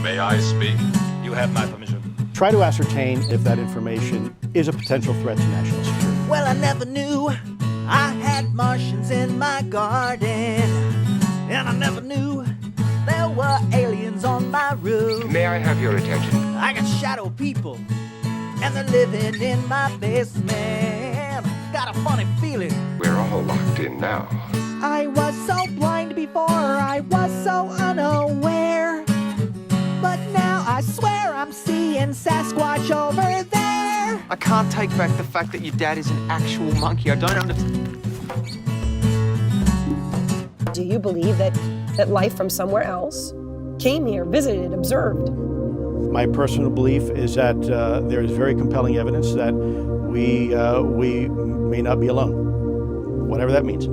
May I speak? You have my permission. Try to ascertain if that information is a potential threat to national security. Well, I never knew I had Martians in my garden, and I never knew there were aliens on my roof. May I have your attention? I got shadow people, and they're living in my basement. Got a funny feeling. We're all locked in now. I was so blind before, I was so unaware. But now I swear I'm seeing Sasquatch over there. I can't take back the fact that your dad is an actual monkey. I don't understand. Do you believe that life from somewhere else came here, visited, observed? My personal belief is that there is very compelling evidence that we may not be alone, whatever that means.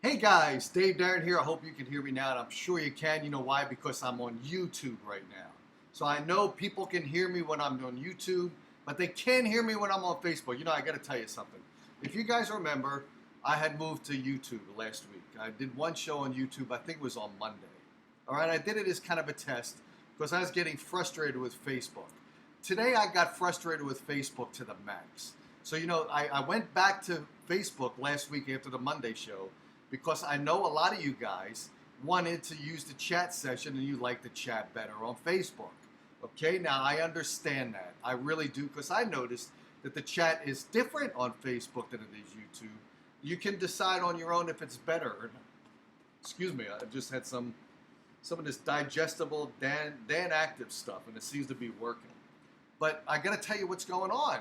Hey guys, Dave Darren here. I hope you can hear me now, and I'm sure you can. You know why? Because I'm on YouTube right now. So I know people can hear me when I'm on YouTube, but they can't hear me when I'm on Facebook. You know, I got to tell you something. If you guys remember, I had moved to YouTube last week. I did one show on YouTube, I think it was on Monday. All right, I did it as kind of a test because I was getting frustrated with Facebook. Today I got frustrated with Facebook to the max. So, you know, I went back to Facebook last week after the Monday show, because I know a lot of you guys wanted to use the chat session and you like to chat better on Facebook. Okay, now I understand that. I really do, because I noticed that the chat is different on Facebook than it is YouTube. You can decide on your own if it's better or not. Excuse me, I just had some of this digestible Dan Active stuff, and it seems to be working. But I got to tell you what's going on.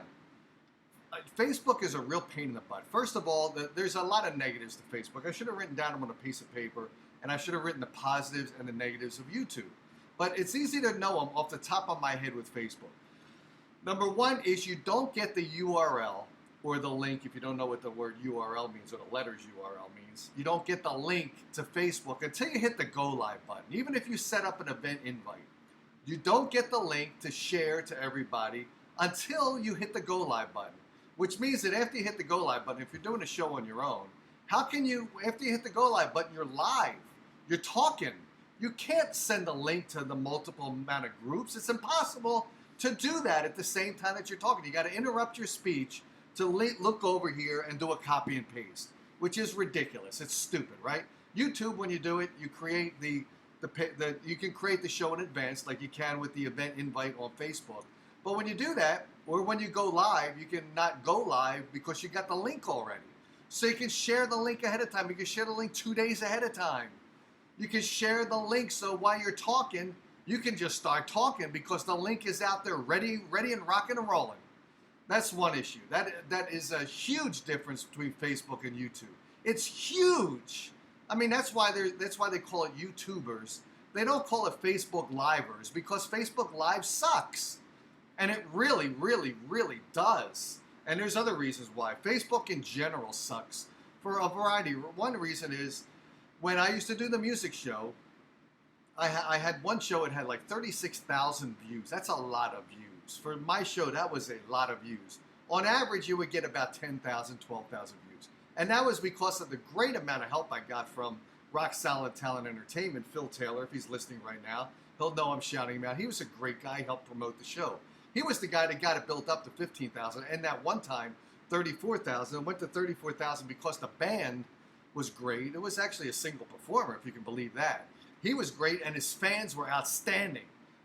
Facebook is a real pain in the butt. First of all, there's a lot of negatives to Facebook. I should have written down them on a piece of paper, and I should have written the positives and the negatives of YouTube. But it's easy to know them off the top of my head with Facebook. Number one is you don't get the URL or the link, if you don't know what the word URL means or the letters URL means. You don't get the link to Facebook until you hit the Go Live button. Even if you set up an event invite, you don't get the link to share to everybody until you hit the Go Live button. Which means that after you hit the Go Live button, if you're doing a show on your own, how can you, after you hit the Go Live button, you're live, you're talking. You can't send a link to the multiple amount of groups. It's impossible to do that at the same time that you're talking. You got to interrupt your speech to look over here and do a copy and paste, which is ridiculous. It's stupid, right? YouTube, when you do it, you create you can create the show in advance like you can with the event invite on Facebook. But when you do that, or when you go live, you can not go live because you got the link already. So you can share the link ahead of time. You can share the link 2 days ahead of time. You can share the link so while you're talking, you can just start talking because the link is out there ready and rocking and rolling. That's one issue. That is a huge difference between Facebook and YouTube. It's huge. I mean, that's why they call it YouTubers. They don't call it Facebook Livers because Facebook Live sucks. And it really, really, really does. And there's other reasons why. Facebook in general sucks for a variety. One reason is when I used to do the music show, I had one show, it had like 36,000 views. That's a lot of views. For my show, that was a lot of views. On average, you would get about 10,000, 12,000 views. And that was because of the great amount of help I got from Rock Solid Talent Entertainment, Phil Taylor. If he's listening right now, he'll know I'm shouting him out. He was a great guy, helped promote the show. He was the guy that got it built up to 15,000, and that one time, 34,000. It went to 34,000 because the band was great. It was actually a single performer, if you can believe that. He was great, and his fans were outstanding.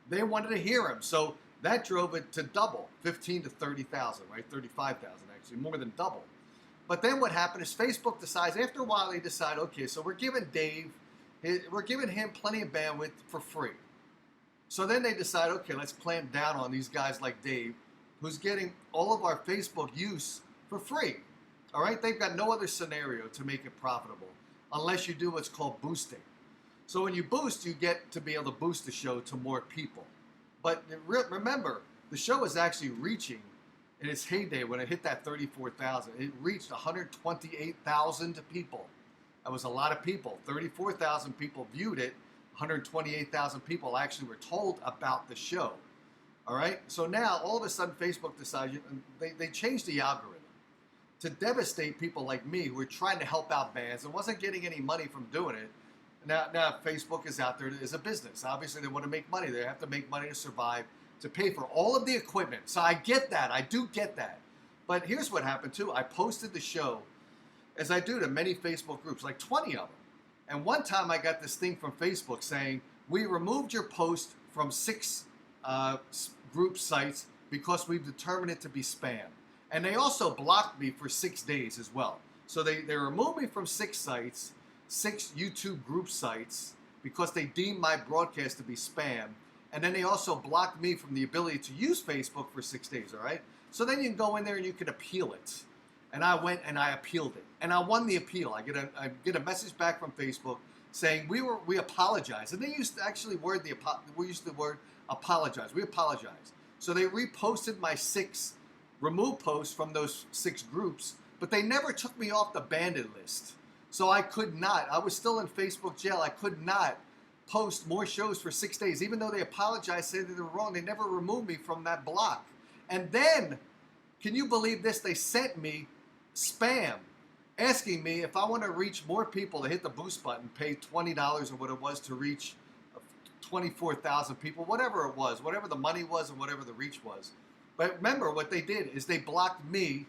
They wanted to hear him, so that drove it to double, 15 to 30,000, right? 35,000 actually, more than double. But then what happened is Facebook decides, after a while, they decide, okay, so we're giving him plenty of bandwidth for free. So then they decide, okay, let's clamp down on these guys like Dave, who's getting all of our Facebook use for free. All right? They've got no other scenario to make it profitable unless you do what's called boosting. So when you boost, you get to be able to boost the show to more people. But remember, the show is actually reaching, in its heyday, when it hit that 34,000, it reached 128,000 people. That was a lot of people. 34,000 people viewed it. 128,000 people actually were told about the show. All right? So now, all of a sudden, Facebook decided, they changed the algorithm to devastate people like me who were trying to help out bands and wasn't getting any money from doing it. Now Facebook is out there as a business. Obviously, they want to make money. They have to make money to survive, to pay for all of the equipment. So I get that. I do get that. But here's what happened, too. I posted the show, as I do to many Facebook groups, like 20 of them. And one time I got this thing from Facebook saying, we removed your post from 6 group sites because we've determined it to be spam. And they also blocked me for 6 days as well. So they removed me from 6 sites, 6 YouTube group sites, because they deemed my broadcast to be spam. And then they also blocked me from the ability to use Facebook for 6 days, all right? So then you can go in there and you can appeal it. And I went and I appealed it. And I won the appeal. I get a message back from Facebook saying we apologize. And they used to actually we used the word apologize. We apologize. So they reposted my 6 removed posts from those 6 groups, but they never took me off the banned list. So I could not. I was still in Facebook jail. I could not post more shows for 6 days. Even though they apologized, said they were wrong, they never removed me from that block. And then, can you believe this? They sent me spam asking me if I want to reach more people to hit the boost button, pay $20 or what it was to reach 24,000 people, whatever it was, whatever the money was and whatever the reach was. But remember, what they did is they blocked me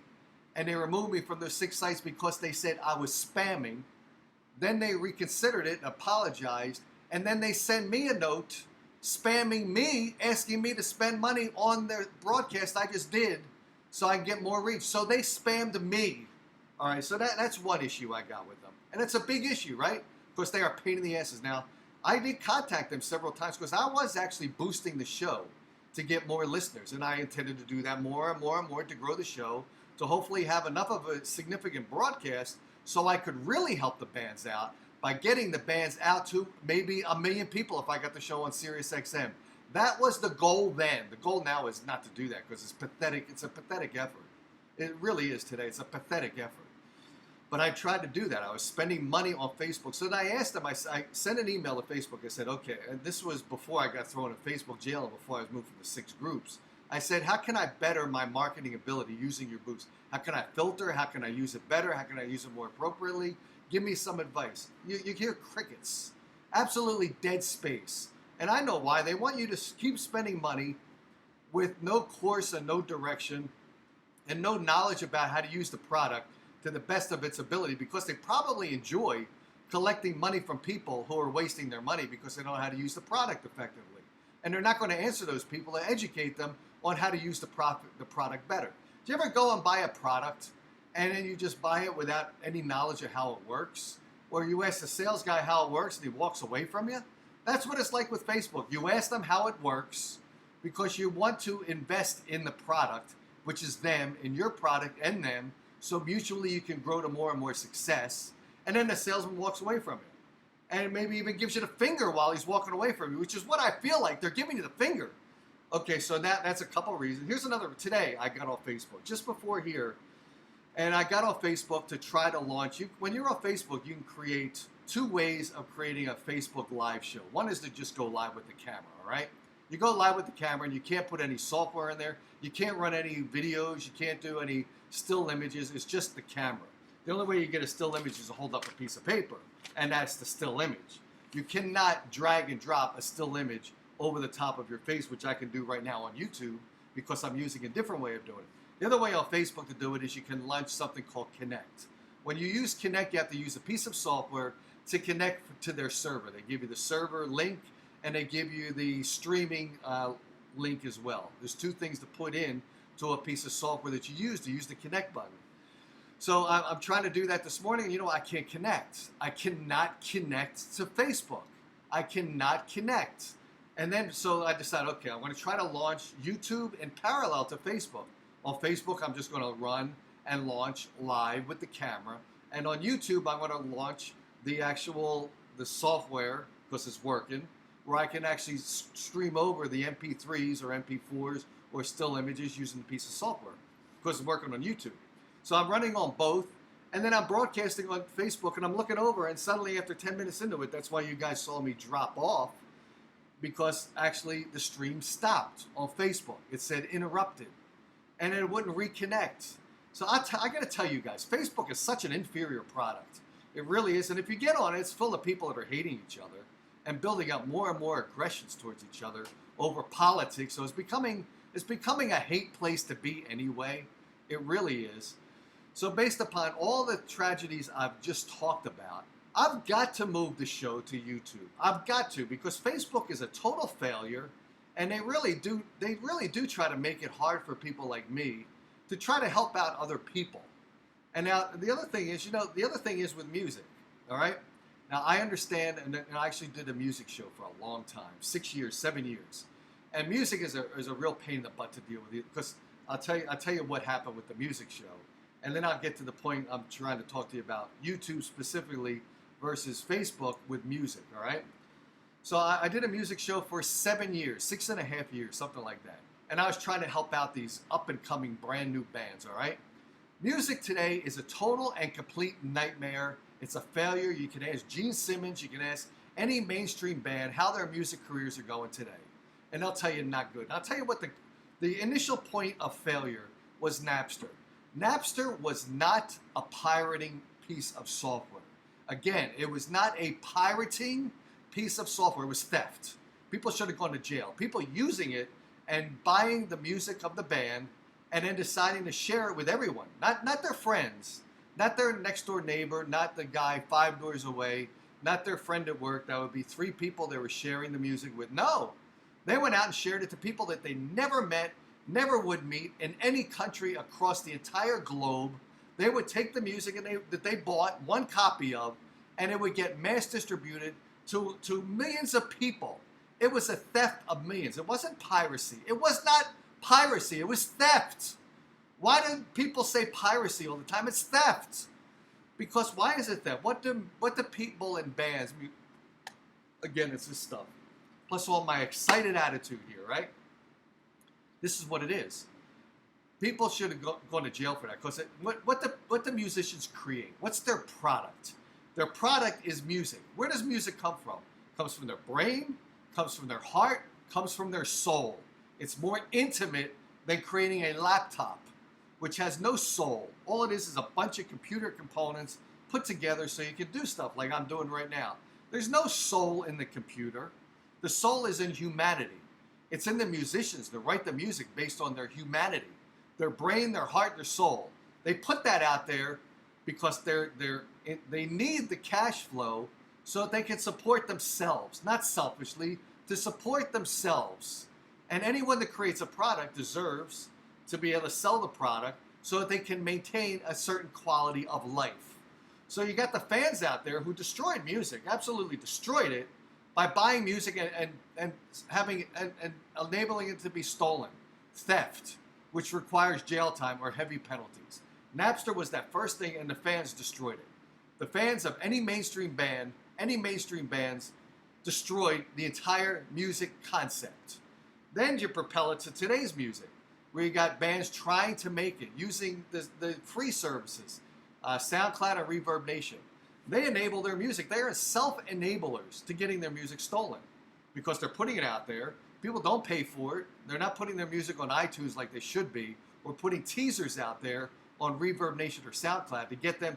and they removed me from those 6 sites because they said I was spamming. Then they reconsidered it and apologized. And then they send me a note spamming me, asking me to spend money on their broadcast I just did so I can get more reach. So they spammed me. All right, so that's one issue I got with them. And it's a big issue, right? Because they are a pain in the asses. Now, I did contact them several times because I was actually boosting the show to get more listeners. And I intended to do that more and more and more to grow the show, to hopefully have enough of a significant broadcast so I could really help the bands out by getting the bands out to maybe 1 million people if I got the show on Sirius XM. That was the goal then. The goal now is not to do that because it's pathetic. It's a pathetic effort. It really is today. It's a pathetic effort. But I tried to do that. I was spending money on Facebook. So then I asked them, I sent an email to Facebook. I said, okay, and this was before I got thrown in Facebook jail and before I was moved from the 6 groups. I said, how can I better my marketing ability using your boost? How can I filter? How can I use it better? How can I use it more appropriately? Give me some advice. You hear crickets. Absolutely dead space. And I know why. They want you to keep spending money with no course and no direction and no knowledge about how to use the product to the best of its ability, because they probably enjoy collecting money from people who are wasting their money because they don't know how to use the product effectively. And they're not going to answer those people to educate them on how to use the product better. Do you ever go and buy a product and then you just buy it without any knowledge of how it works? Or you ask the sales guy how it works and he walks away from you? That's what it's like with Facebook. You ask them how it works because you want to invest in the product, which is them, in your product and them, so mutually you can grow to more and more success. And then the salesman walks away from you. And maybe even gives you the finger while he's walking away from you, which is what I feel like. They're giving you the finger. Okay, so that's a couple of reasons. Here's another. Today, I got off Facebook, just before here. And I got off Facebook to try to launch. When you're on Facebook, you can create 2 ways of creating a Facebook live show. One is to just go live with the camera, all right? You go live with the camera and you can't put any software in there. You can't run any videos. You can't do any still images. It's just the camera. The only way you get a still image is to hold up a piece of paper, and that's the still image. You cannot drag and drop a still image over the top of your face, which I can do right now on YouTube because I'm using a different way of doing it. The other way on Facebook to do it is you can launch something called Connect. When you use Connect, you have to use a piece of software to connect to their server. They give you the server link and they give you the streaming link as well. There's 2 things to put in to a piece of software that you use to use the Connect button. So I'm trying to do that this morning, and I can't connect. I cannot connect to Facebook. I cannot connect. And then, so I decided, okay, I'm going to try to launch YouTube in parallel to Facebook. On Facebook, I'm just going to run and launch live with the camera. And on YouTube, I'm going to launch the software because it's working, where I can actually stream over the MP3s or MP4s or still images using a piece of software because it's working on YouTube. So I'm running on both, and then I'm broadcasting on Facebook, and I'm looking over, and suddenly after 10 minutes into it, that's why you guys saw me drop off, because actually the stream stopped on Facebook. It said interrupted, and it wouldn't reconnect. So I got to tell you guys, Facebook is such an inferior product. It really is. And if you get on it, it's full of people that are hating each other and building up more and more aggressions towards each other over politics. So it's becoming a hate place to be anyway. It really is. So based upon all the tragedies I've just talked about, I've got to move the show to YouTube. I've got to, because Facebook is a total failure, and they really do try to make it hard for people like me to try to help out other people. And now the other thing is with music, all right? Now I understand, and I actually did a music show for a long time, 6 years, 7 years. And music is a real pain in the butt to deal with, because I'll tell you what happened with the music show, and then I'll get to the point I'm trying to talk to you about YouTube specifically versus Facebook with music, all right? So I did a music show for 7 years, 6.5 years, something like that. And I was trying to help out these up-and-coming brand new bands, all right? Music today is a total and complete nightmare. It's a failure. You can ask Gene Simmons, you can ask any mainstream band how their music careers are going today. And they'll tell you not good. And I'll tell you what the initial point of failure was Napster. Napster was not a pirating piece of software. Again, it was not a pirating piece of software. It was theft. People should have gone to jail. People using it and buying the music of the band and then deciding to share it with everyone. Not their friends, not their next door neighbor, not the guy 5 doors away, not their friend at work. That would be 3 people they were sharing the music with. No, they went out and shared it to people that they never met, never would meet in any country across the entire globe. They would take the music that they bought, one copy of, and it would get mass distributed to millions of people. It was a theft of millions. It wasn't piracy. It was not piracy. It was theft. Why do people say piracy all the time? It's theft. Because why is it theft? What do people in bands, again, it's this stuff. Plus all my excited attitude here, right? This is what it is. People should have gone to jail for that, because what the musicians create, what's their product? Their product is music. Where does music come from? It comes from their brain, comes from their heart, comes from their soul. It's more intimate than creating a laptop, which has no soul. All it is a bunch of computer components put together so you can do stuff like I'm doing right now. There's no soul in the computer. The soul is in humanity. It's in the musicians that write the music based on their humanity, their brain, their heart, their soul. They put that out there because they need the cash flow so that they can support themselves, not selfishly, to support themselves. And anyone that creates a product deserves to be able to sell the product so that they can maintain a certain quality of life. So you got the fans out there who destroyed music, absolutely destroyed it, by buying music and enabling it to be stolen. Theft, which requires jail time or heavy penalties. Napster was that first thing, and the fans destroyed it. The fans of any mainstream bands destroyed the entire music concept. Then you propel it to today's music, where you got bands trying to make it using the free services, SoundCloud and Reverb Nation. They enable their music. They are self-enablers to getting their music stolen because they're putting it out there. People don't pay for it. They're not putting their music on iTunes like they should be, or putting teasers out there on Reverb Nation or SoundCloud to get them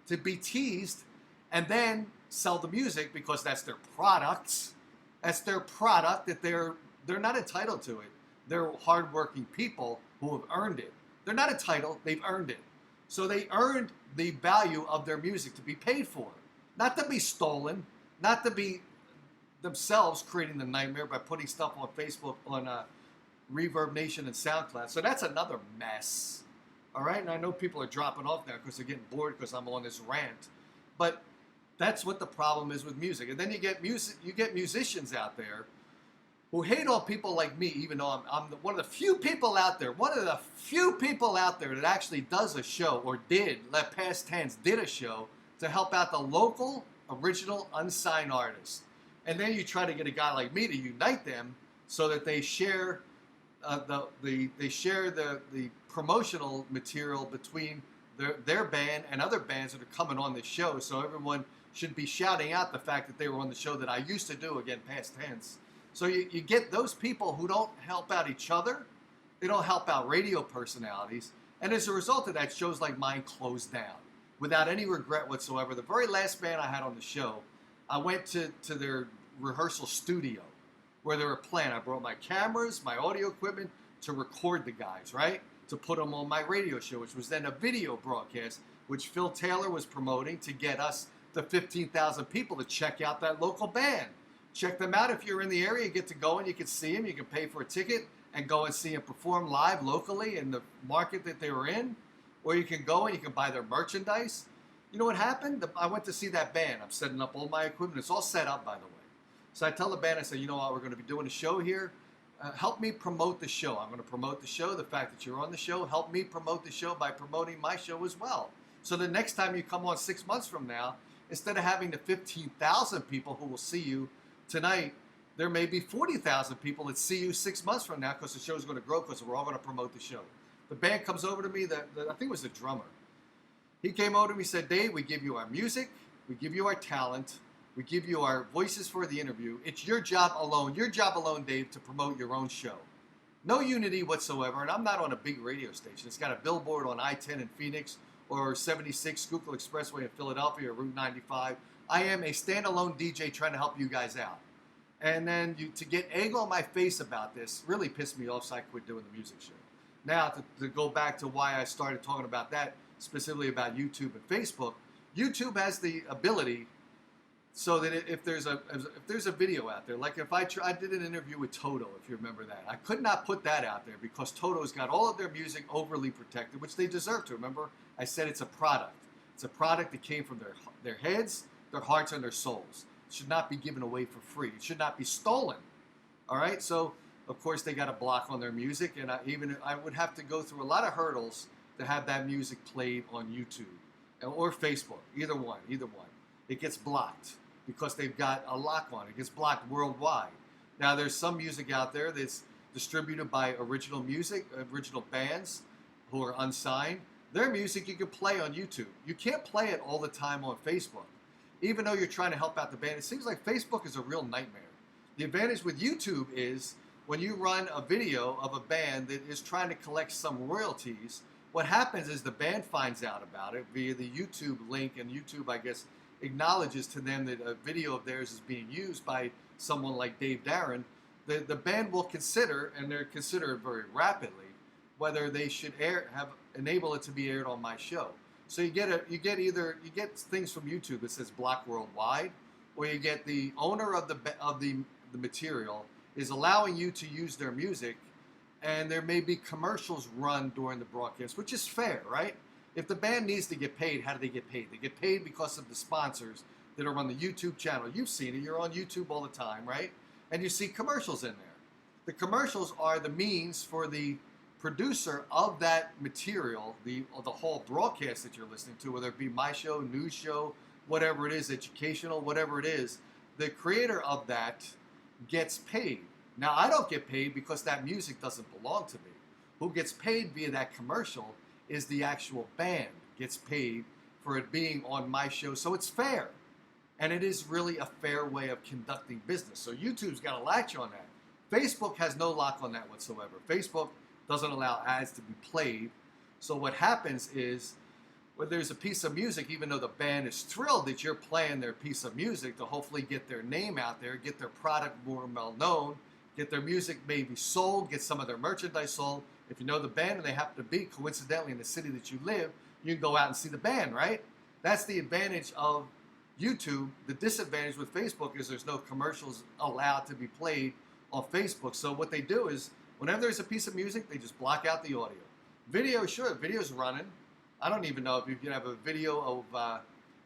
to be teased and then sell the music, because that's their product. That's their product that they're not entitled to it. They're hardworking people who have earned it. They're not entitled, they've earned it. So they earned the value of their music to be paid for, not to be stolen, not to be themselves creating the nightmare by putting stuff on Facebook, on Reverb Nation and SoundCloud. So that's another mess. All right, and I know people are dropping off now because they're getting bored because I'm on this rant, but that's what the problem is with music. And then you get musicians out there who hate on people like me, even though I'm one of the few people out there, that actually does a show, or past tense, did a show to help out the local, original, unsigned artists. And then you try to get a guy like me to unite them so that they share the promotional material between their band and other bands that are coming on this show. So everyone should be shouting out the fact that they were on the show that I used to do, again, past tense. So you get those people who don't help out each other. They don't help out radio personalities. And as a result of that, shows like mine closed down without any regret whatsoever. The very last band I had on the show, I went to their rehearsal studio where they were playing. I brought my cameras, my audio equipment to record the guys, right? To put them on my radio show, which was then a video broadcast, which Phil Taylor was promoting to get us the 15,000 people to check out that local band. Check them out. If you're in the area, you get to go and you can see them. You can pay for a ticket and go and see them perform live locally in the market that they were in. Or you can go and you can buy their merchandise. You know what happened? I went to see that band. I'm setting up all my equipment. It's all set up, by the way. So I tell the band, I say, you know what, we're going to be doing a show here. Help me promote the show. I'm going to promote the show. The fact that you're on the show, help me promote the show by promoting my show as well. So the next time you come on 6 months from now, instead of having the 15,000 people who will see you tonight, there may be 40,000 people that see you 6 months from now because the show is going to grow because we're all going to promote the show. The band comes over to me, I think it was the drummer. He came over to me and said, Dave, we give you our music, we give you our talent, we give you our voices for the interview. It's your job alone, Dave, to promote your own show. No unity whatsoever, and I'm not on a big radio station. It's got a billboard on I-10 in Phoenix or 76 Schuylkill Expressway in Philadelphia or Route 95. I am a standalone DJ trying to help you guys out. And then to get egg on my face about this really pissed me off, so I quit doing the music show. Now, to go back to why I started talking about that, specifically about YouTube and Facebook, YouTube has the ability so that if there's a video out there, like if I did an interview with Toto, if you remember that, I could not put that out there because Toto's got all of their music overly protected, which they deserve to. Remember, I said it's a product. It's a product that came from their heads, their hearts, and their souls. It should not be given away for free. It should not be stolen. All right, so of course they got a block on their music, and I would have to go through a lot of hurdles to have that music played on YouTube or Facebook, either one. It gets blocked because they've got a lock on it. It gets blocked worldwide. Now, there's some music out there that's distributed by original bands who are unsigned. Their music you can play on YouTube. You can't play it all the time on Facebook. Even though you're trying to help out the band, it seems like Facebook is a real nightmare. The advantage with YouTube is when you run a video of a band that is trying to collect some royalties, what happens is the band finds out about it via the YouTube link, and YouTube, I guess, acknowledges to them that a video of theirs is being used by someone like Dave Darren. The band will consider, and they're considered very rapidly, whether they should enable it to be aired on my show. So you get things from YouTube that says block worldwide, or you get the owner of the material is allowing you to use their music, and there may be commercials run during the broadcast, which is fair, right? If the band needs to get paid, how do they get paid? They get paid because of the sponsors that are on the YouTube channel. You've seen it. You're on YouTube all the time, right? And you see commercials in there. The commercials are the means for the producer of that material, the whole broadcast that you're listening to, whether it be my show, news show, whatever it is, educational, whatever it is, the creator of that gets paid. Now, I don't get paid because that music doesn't belong to me. Who gets paid via that commercial is the actual band gets paid for it being on my show. So it's fair. And it is really a fair way of conducting business. So YouTube's got a latch on that. Facebook has no lock on that whatsoever. Facebook doesn't allow ads to be played. So what happens is when there's a piece of music, even though the band is thrilled that you're playing their piece of music to hopefully get their name out there, get their product more well known, get their music maybe sold, get some of their merchandise sold. If you know the band and they happen to be coincidentally in the city that you live, you can go out and see the band, right? That's the advantage of YouTube. The disadvantage with Facebook is there's no commercials allowed to be played on Facebook. So what they do is whenever there's a piece of music, they just block out the audio. Video, sure, video's running. I don't even know if you can have a video of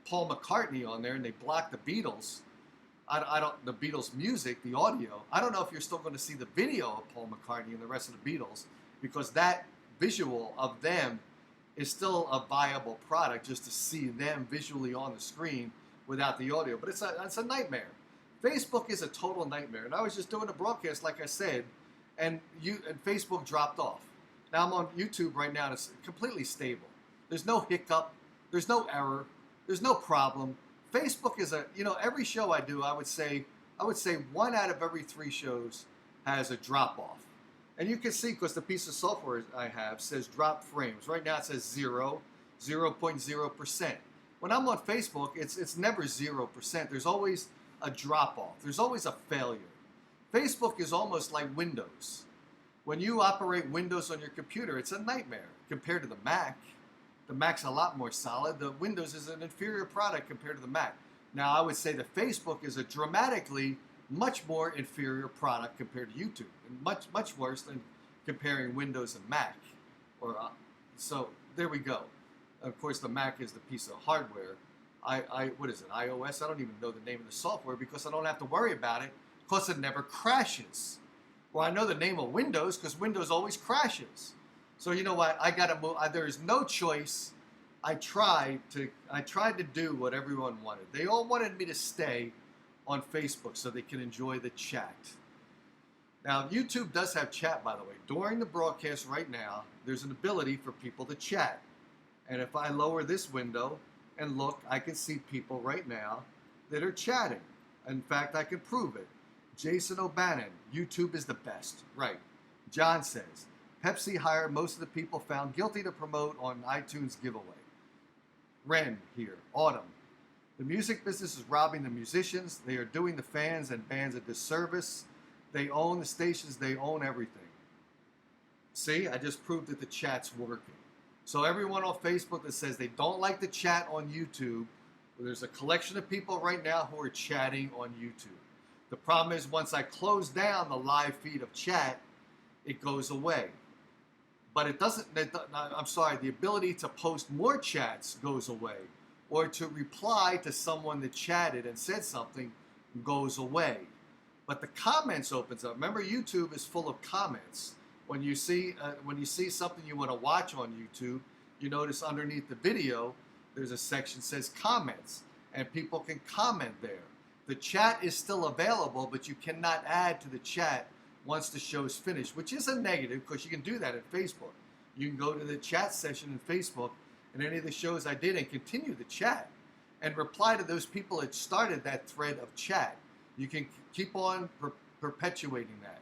Paul McCartney on there and they block the Beatles. The Beatles music, the audio. I don't know if you're still going to see the video of Paul McCartney and the rest of the Beatles, because that visual of them is still a viable product just to see them visually on the screen without the audio. But it's a nightmare. Facebook is a total nightmare. And I was just doing a broadcast, like I said, and Facebook dropped off. Now I'm on YouTube right now, and it's completely stable. There's no hiccup. There's no error. There's no problem. Facebook is every show I do, I would say 1 out of every 3 shows has a drop off. And you can see, because the piece of software I have says drop frames. Right now it says 0.0%. When I'm on Facebook, it's never 0%. There's always a drop off. There's always a failure. Facebook is almost like Windows. When you operate Windows on your computer, it's a nightmare compared to the Mac. The Mac's a lot more solid. The Windows is an inferior product compared to the Mac. Now, I would say that Facebook is a dramatically much more inferior product compared to YouTube, and much worse than comparing Windows and Mac. So there we go. Of course, the Mac is the piece of hardware. What is it, iOS? I don't even know the name of the software because I don't have to worry about it because it never crashes. Well, I know the name of Windows because Windows always crashes. So you know what? I gotta move. There is no choice. I tried to do what everyone wanted. They all wanted me to stay on Facebook so they can enjoy the chat. Now, YouTube does have chat, by the way. During the broadcast right now, there's an ability for people to chat. And if I lower this window and look, I can see people right now that are chatting. In fact, I can prove it. Jason O'Bannon, YouTube is the best. Right. John says, Pepsi hired most of the people found guilty to promote on iTunes giveaway. Ren here. Autumn. The music business is robbing the musicians. They are doing the fans and bands a disservice. They own the stations. They own everything. See, I just proved that the chat's working. So everyone on Facebook that says they don't like the chat on YouTube, there's a collection of people right now who are chatting on YouTube. The problem is once I close down the live feed of chat, it goes away. But it doesn't, I'm sorry, the ability to post more chats goes away. Or to reply to someone that chatted and said something goes away. But the comments opens up. Remember, YouTube is full of comments. When you see something you want to watch on YouTube, you notice underneath the video, there's a section that says comments. And people can comment there. The chat is still available, but you cannot add to the chat once the show's finished, which is a negative because you can do that at Facebook. You can go to the chat session in Facebook and any of the shows I did and continue the chat and reply to those people that started that thread of chat. You can keep on perpetuating that.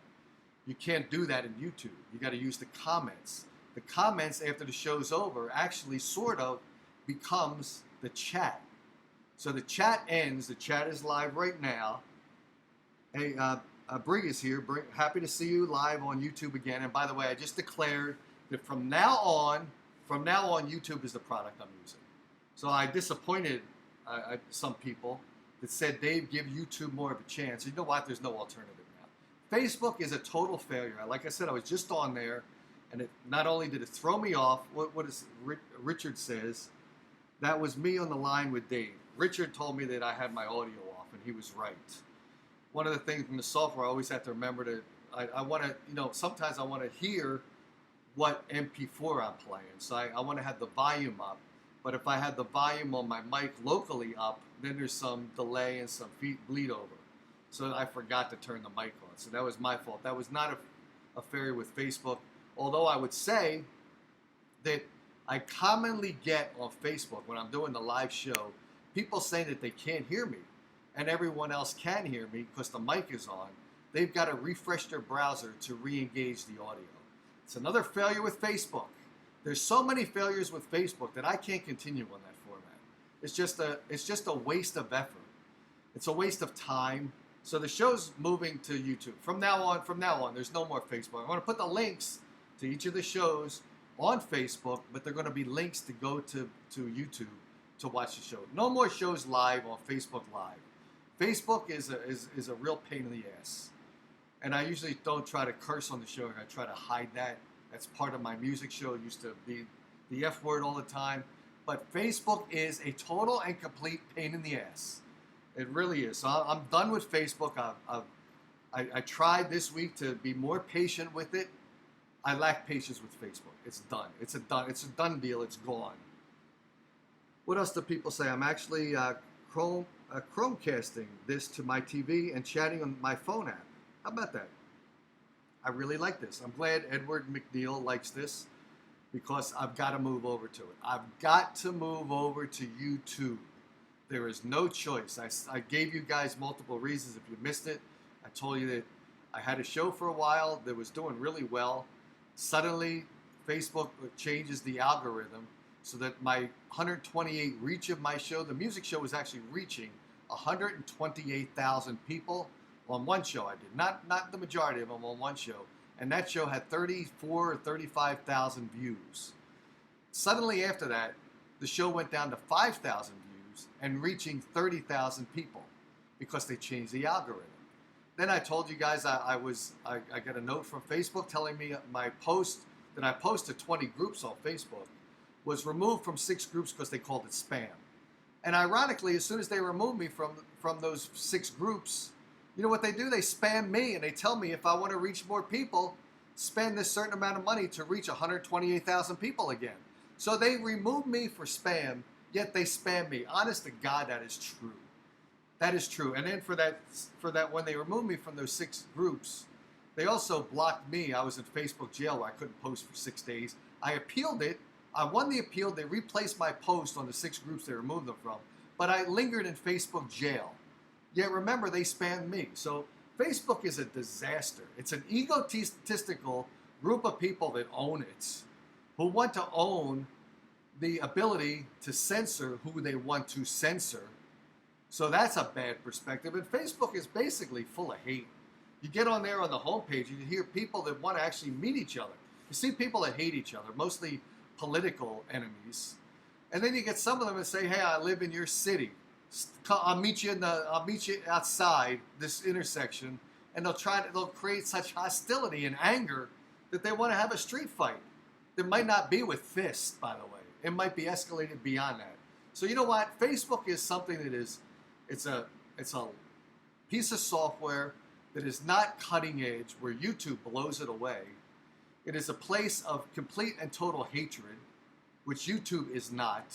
You can't do that in YouTube. You got to use the comments. The comments after the show's over actually sort of becomes the chat. So the chat ends. The chat is live right now. Hey, Brig is here. Happy to see you live on YouTube again. And by the way, I just declared that from now on, YouTube is the product I'm using. So I disappointed some people that said they'd give YouTube more of a chance. You know what? There's no alternative now. Facebook is a total failure. Like I said, I was just on there, and it not only did it throw me off, what is Richard says, that was me on the line with Dave. Richard told me that I had my audio off, and he was right. One of the things from the software, I always have to remember to, I want to, sometimes I want to hear what MP4 I'm playing. So I want to have the volume up. But if I had the volume on my mic locally up, then there's some delay and some bleed over. So I forgot to turn the mic on. So that was my fault. That was not a failure with Facebook. Although I would say that I commonly get on Facebook when I'm doing the live show, people saying that they can't hear me and everyone else can hear me because the mic is on. They've got to refresh their browser to re-engage the audio. It's another failure with Facebook. There's so many failures with Facebook that I can't continue on that format. It's just a waste of effort. It's a waste of time. So the show's moving to YouTube. From now on, there's no more Facebook. I'm going to put the links to each of the shows on Facebook, but they're going to be links to go to YouTube to watch the show. No more shows live on Facebook Live. Facebook is a real pain in the ass. And I usually don't try to curse on the show. I try to hide that. That's part of my music show. It used to be the F word all the time. But Facebook is a total and complete pain in the ass. It really is. So I'm done with Facebook. I tried this week to be more patient with it. I lack patience with Facebook. It's done. It's a done deal. It's gone. What else do people say? I'm actually Chromecasting this to my TV and chatting on my phone app. How about that? I really like this. I'm glad Edward McNeil likes this because I've got to move over to it. I've got to move over to YouTube. There is no choice. I gave you guys multiple reasons. If you missed it, I told you that I had a show for a while that was doing really well. Suddenly, Facebook changes the algorithm so that my 128 reach of my show, the music show, was actually reaching 128,000 people on one show I did. Not the majority of them, on one show. And that show had 34 or 35,000 views. Suddenly after that, the show went down to 5,000 views and reaching 30,000 people because they changed the algorithm. Then I told you guys I got a note from Facebook telling me my post that I posted 20 groups on Facebook was removed from 6 groups because they called it spam. And ironically, as soon as they removed me from those 6 groups, you know what they do? They spam me and they tell me if I want to reach more people, spend this certain amount of money to reach 128,000 people again. So they remove me for spam, yet they spam me. Honest to God, that is true. That is true. And then for that, when they removed me from those 6 groups, they also blocked me. I was in Facebook jail where I couldn't post for 6 days. I appealed it. I won the appeal. They replaced my post on the 6 groups they removed them from. But I lingered in Facebook jail. Yet remember, they spammed me. So Facebook is a disaster. It's an egotistical group of people that own it, who want to own the ability to censor who they want to censor. So that's a bad perspective. And Facebook is basically full of hate. You get on there on the homepage, you hear people that want to actually meet each other. You see people that hate each other, mostly political enemies. And then you get some of them that say, hey, I live in your city. I'll meet you outside this intersection. And they'll create such hostility and anger that they want to have a street fight. That might not be with fists, by the way. It might be escalated beyond that. So you know what? Facebook is something that it's a piece of software that is not cutting edge, where YouTube blows it away. It is a place of complete and total hatred, which YouTube is not.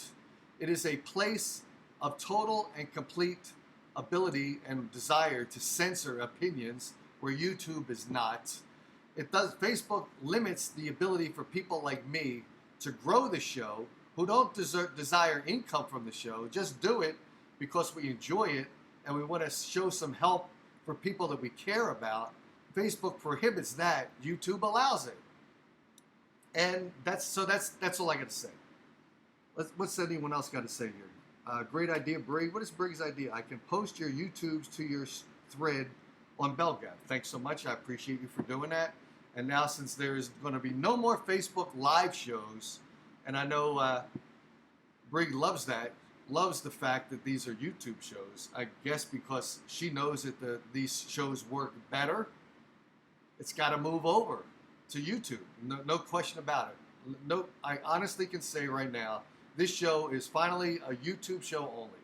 It is a place of total and complete ability and desire to censor opinions, where YouTube is not. Facebook limits the ability for people like me to grow the show, who don't desire income from the show, just do it because we enjoy it and we want to show some help for people that we care about. Facebook prohibits that. YouTube allows it. And that's all I got to say. What's anyone else got to say here? Great idea, Brig. What is Brig's idea? I can post your YouTubes to your thread on Belgap. Thanks so much. I appreciate you for doing that. And now, since there is going to be no more Facebook live shows, and I know Brig loves that, loves the fact that these are YouTube shows. I guess because she knows that these shows work better, it's got to move over to YouTube. No question about it. No, I honestly can say right now, this show is finally a YouTube show only.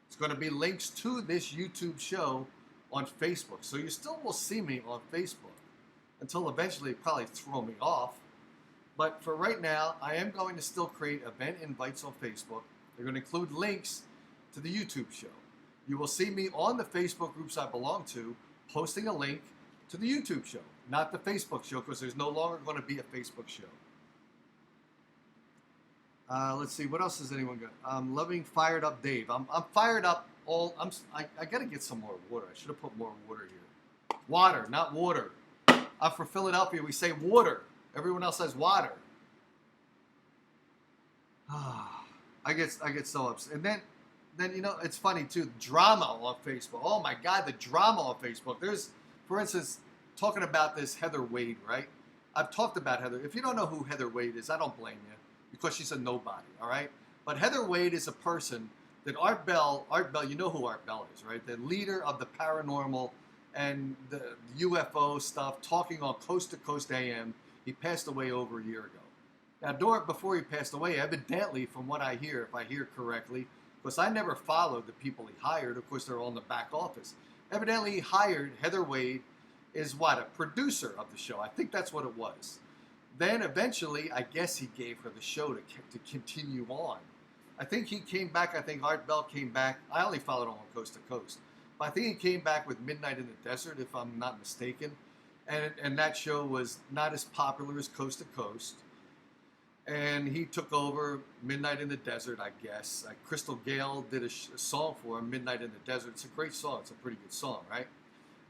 It's going to be links to this YouTube show on Facebook. So you still will see me on Facebook until eventually it probably throw me off. But for right now, I am going to still create event invites on Facebook. They're going to include links to the YouTube show. You will see me on the Facebook groups I belong to posting a link to the YouTube show, not the Facebook show, because there's no longer going to be a Facebook show. Let's see, what else has anyone got? I'm loving Fired Up Dave. I'm fired up. I got to get some more water. I should have put more water here. Water, not water. I'm from Philadelphia. We say water. Everyone else says water. I get so upset. And then you know, it's funny too. Drama on Facebook. Oh my God, the drama on Facebook. There's, for instance, talking about this Heather Wade, right? I've talked about Heather. If you don't know who Heather Wade is, I don't blame you, because she's a nobody, all right? But Heather Wade is a person that Art Bell, you know who Art Bell is, right? The leader of the paranormal and the UFO stuff, talking on Coast to Coast AM. He passed away over a year ago. Now, before he passed away, evidently, from what I hear, if I hear correctly, because I never followed the people he hired. Of course, they're all in the back office. Evidently, he hired Heather Wade as what? A producer of the show. I think that's what it was. Then eventually, I guess he gave her the show to continue on. I think he came back. I think Art Bell came back. I only followed him on Coast to Coast. But I think he came back with Midnight in the Desert, if I'm not mistaken. And that show was not as popular as Coast to Coast. And he took over Midnight in the Desert, I guess. Crystal Gale did a song for him, Midnight in the Desert. It's a great song. It's a pretty good song, right?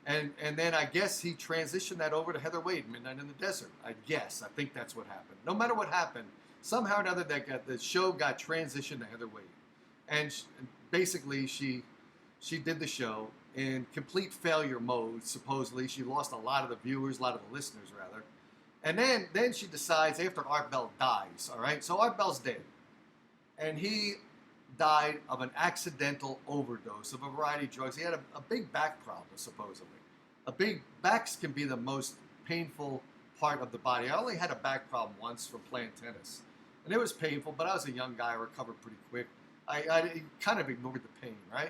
And then I guess he transitioned that over to Heather Wade, Midnight in the Desert. I guess. I think that's what happened. No matter what happened, somehow or another the show got transitioned to Heather Wade. And basically she did the show in complete failure mode, supposedly. She lost a lot of the viewers, a lot of the listeners, rather. And then she decides, after Art Bell dies, all right? So Art Bell's dead. And he died of an accidental overdose of a variety of drugs. He had a big back problem, supposedly. Backs can be the most painful part of the body. I only had a back problem once from playing tennis. And it was painful, but I was a young guy. I recovered pretty quick. I kind of ignored the pain, right?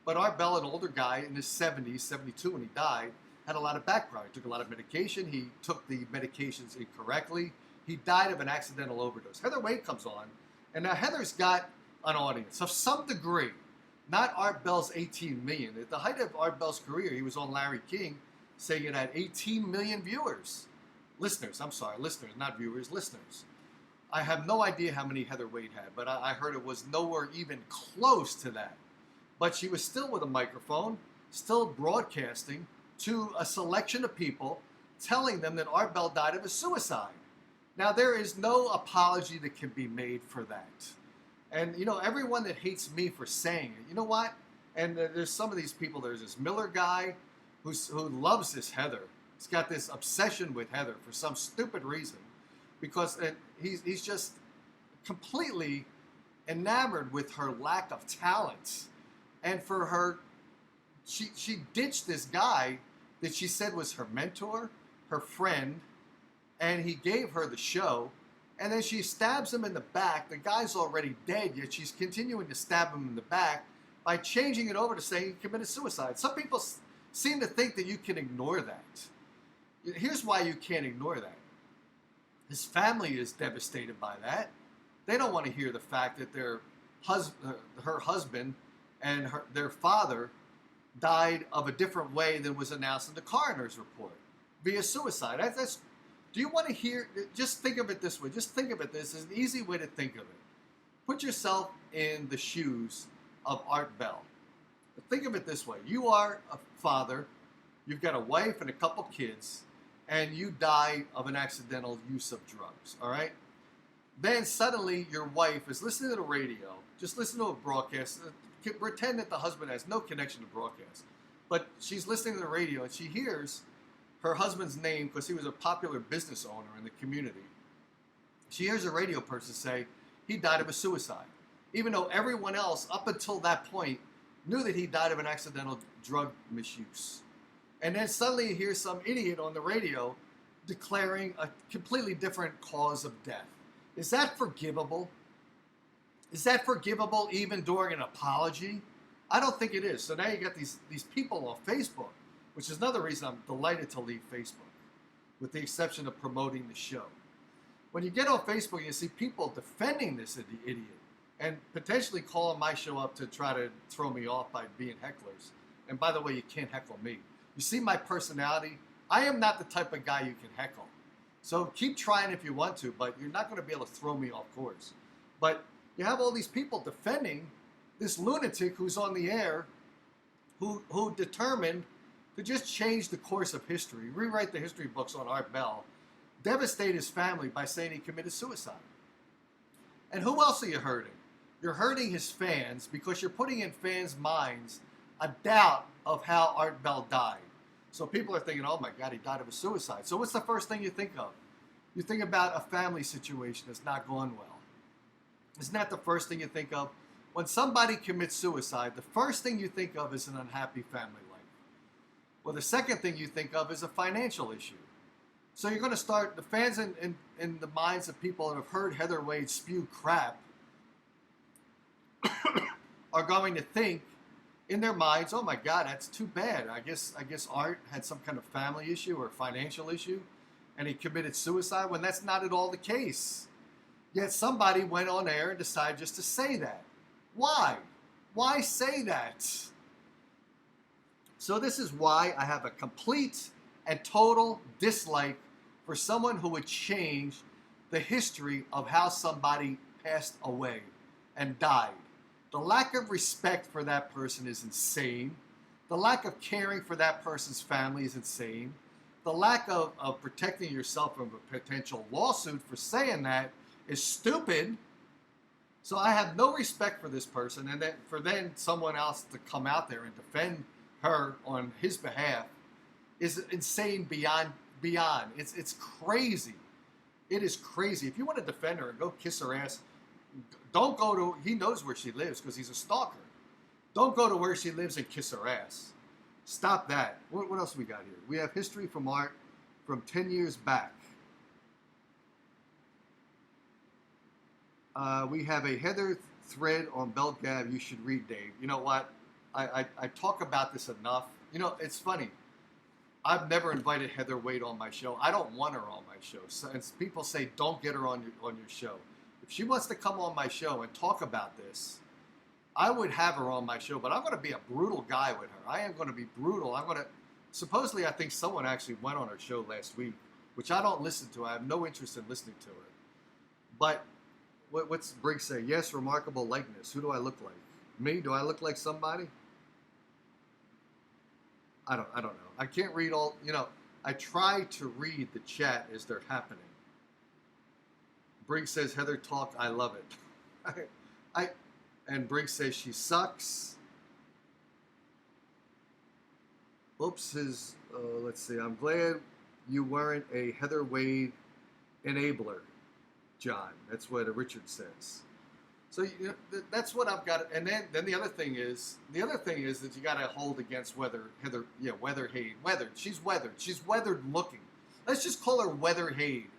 But Art Bell, an older guy in his 70s, 72 when he died, had a lot of back problems. He took a lot of medication. He took the medications incorrectly. He died of an accidental overdose. Heather Wade comes on, and now Heather's got an audience of some degree. Not Art Bell's 18 million. At the height of Art Bell's career, he was on Larry King, saying it had 18 million viewers. Listeners, not viewers, listeners. I have no idea how many Heather Wade had, but I heard it was nowhere even close to that. But she was still with a microphone, still broadcasting to a selection of people, telling them that Art Bell died of a suicide. Now, there is no apology that can be made for that. And, everyone that hates me for saying it, you know what? And there's some of these people, there's this Miller guy who loves this Heather. He's got this obsession with Heather for some stupid reason. Because he's just completely enamored with her lack of talent. And for her, she ditched this guy that she said was her mentor, her friend, and he gave her the show. And then she stabs him in the back. The guy's already dead, yet she's continuing to stab him in the back by changing it over to saying he committed suicide. Some people seem to think that you can ignore that. Here's why you can't ignore that. His family is devastated by that. They don't want to hear the fact that her husband and their father died of a different way than was announced in the coroner's report, via suicide. Do you want to hear? Just think of it this way. Just think of it. This is an easy way to think of it. Put yourself in the shoes of Art Bell. Think of it this way. You are a father. You've got a wife and a couple kids. And you die of an accidental use of drugs, all right? Then suddenly your wife is listening to the radio, just listen to a broadcast, pretend that the husband has no connection to broadcast, but she's listening to the radio and she hears her husband's name because he was a popular business owner in the community. She hears a radio person say he died of a suicide, even though everyone else up until that point knew that he died of an accidental drug misuse. And then suddenly you hear some idiot on the radio declaring a completely different cause of death. Is that forgivable? Is that forgivable even during an apology? I don't think it is. So now you got these people on Facebook, which is another reason I'm delighted to leave Facebook, with the exception of promoting the show. When you get on Facebook, you see people defending this idiot and potentially calling my show up to try to throw me off by being hecklers. And by the way, you can't heckle me. You see my personality? I am not the type of guy you can heckle. So keep trying if you want to, but you're not going to be able to throw me off course. But you have all these people defending this lunatic who's on the air, who determined to just change the course of history, rewrite the history books on Art Bell, devastate his family by saying he committed suicide. And who else are you hurting? You're hurting his fans because you're putting in fans' minds a doubt of how Art Bell died. So people are thinking, oh my God, he died of a suicide. So what's the first thing you think of? You think about a family situation that's not going well. Isn't that the first thing you think of? When somebody commits suicide, the first thing you think of is an unhappy family life. Well, the second thing you think of is a financial issue. So you're going to start, the fans in the minds of people that have heard Heather Wade spew crap are going to think in their minds, oh my God, that's too bad. I guess Art had some kind of family issue or financial issue and he committed suicide, when that's not at all the case. Yet somebody went on air and decided just to say that. Why? Why say that? So this is why I have a complete and total dislike for someone who would change the history of how somebody passed away and died. The lack of respect for that person is insane. The lack of caring for that person's family is insane. The lack of protecting yourself from a potential lawsuit for saying that is stupid. So I have no respect for this person, and then someone else to come out there and defend her on his behalf is insane beyond. It's crazy. It is crazy. If you want to defend her and go kiss her ass, don't go to. He knows where she lives because he's a stalker. Don't go to where she lives and kiss her ass. Stop that. What else we got here? We have history from art from 10 years back. We have a Heather thread on Bell Gab you should read, Dave. You know what? I talk about this enough. You know, it's funny. I've never invited Heather Wade on my show. I don't want her on my show. So, and people say, don't get her on your show. If she wants to come on my show and talk about this, I would have her on my show, but I'm going to be a brutal guy with her. I am going to be brutal. Supposedly, I think someone actually went on her show last week, which I don't listen to. I have no interest in listening to her. But what's Briggs say? Yes, remarkable likeness. Who do I look like? Me? Do I look like somebody? I don't know. I can't read all, I try to read the chat as they're happening. Briggs says, Heather talk, I love it. And Briggs says she sucks. Oops, let's see, I'm glad you weren't a Heather Wade enabler, John. That's what Richard says. So that's what I've got. And then the other thing is that you got to hold against weathered. She's weathered looking. Let's just call her Weathered Hate.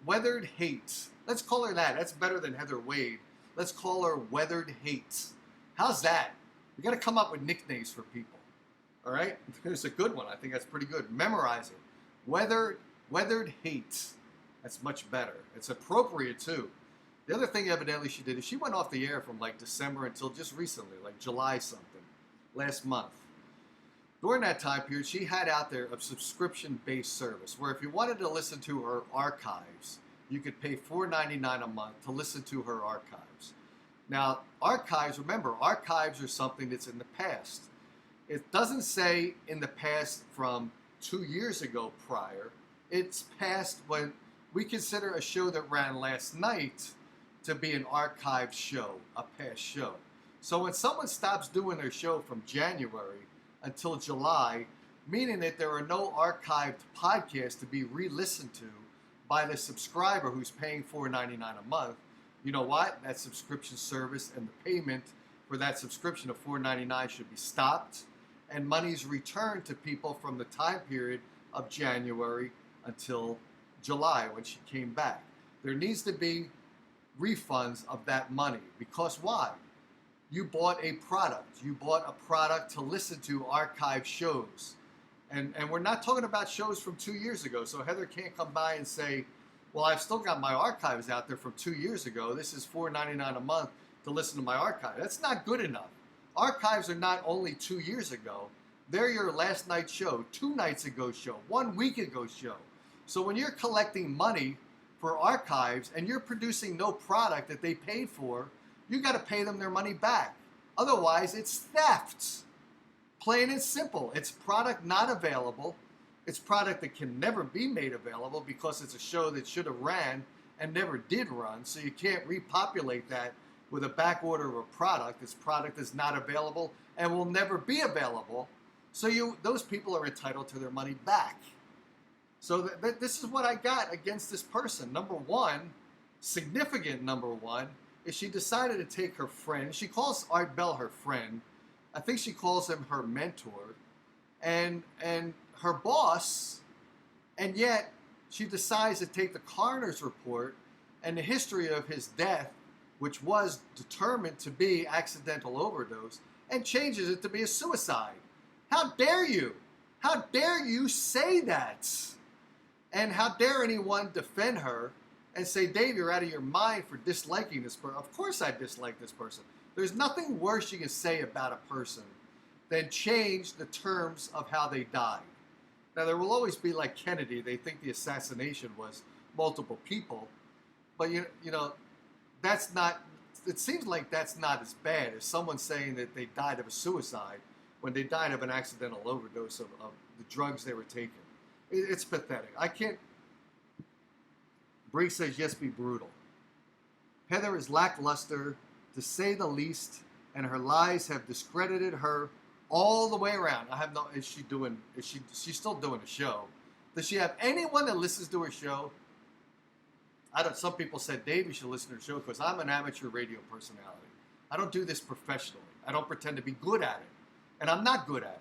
Weathered Hate. Let's call her that. That's better than Heather Wade. Let's call her Weathered Hate. How's that? You got to come up with nicknames for people. All right? There's a good one. I think that's pretty good. Memorize it. Weathered Hate. That's much better. It's appropriate too. The other thing evidently she did is she went off the air from like December until just recently, like July something, last month. During that time period, she had out there a subscription-based service where if you wanted to listen to her archives, you could pay $4.99 a month to listen to her archives. Now, archives, remember, archives are something that's in the past. It doesn't say in the past from 2 years ago prior. It's past when we consider a show that ran last night to be an archived show, a past show. So when someone stops doing their show from January until July, meaning that there are no archived podcasts to be re-listened to by the subscriber who's paying $4.99 a month, you know what? That subscription service and the payment for that subscription of $4.99 should be stopped, and money's returned to people from the time period of January until July when she came back. There needs to be refunds of that money, because why? You bought a product. You bought a product to listen to archived shows. And we're not talking about shows from 2 years ago. So Heather can't come by and say, well, I've still got my archives out there from 2 years ago. This is $4.99 a month to listen to my archive. That's not good enough. Archives are not only 2 years ago. They're your last night show, 2 nights ago show, 1 week ago show. So when you're collecting money for archives and you're producing no product that they paid for, you got to pay them their money back. Otherwise, it's theft. Plain and simple. It's product not available. It's product that can never be made available because it's a show that should have ran and never did run. So you can't repopulate that with a back order of a product. This product is not available and will never be available. So those people are entitled to their money back. So this is what I got against this person. Number one, significant number one, is she decided to take her friend. She calls Art Bell her friend. I think she calls him her mentor and her boss, and yet she decides to take the coroner's report and the history of his death, which was determined to be accidental overdose, and changes it to be a suicide. How dare you? How dare you say that? And how dare anyone defend her and say, Dave, you're out of your mind for disliking this person. Of course I dislike this person. There's nothing worse you can say about a person than change the terms of how they died. Now, there will always be like Kennedy. They think the assassination was multiple people. But, you know, that's not, it seems like that's not as bad as someone saying that they died of a suicide when they died of an accidental overdose of the drugs they were taking. It's pathetic. I can't. Bree says, yes, be brutal. Heather is lackluster, to say the least, and her lies have discredited her all the way around. I have no. Is she's still doing a show? Does she have anyone that listens to her show? I don't. Some people said, Dave, you should listen to her show because I'm an amateur radio personality. I don't do this professionally. I don't pretend to be good at it, and I'm not good at it.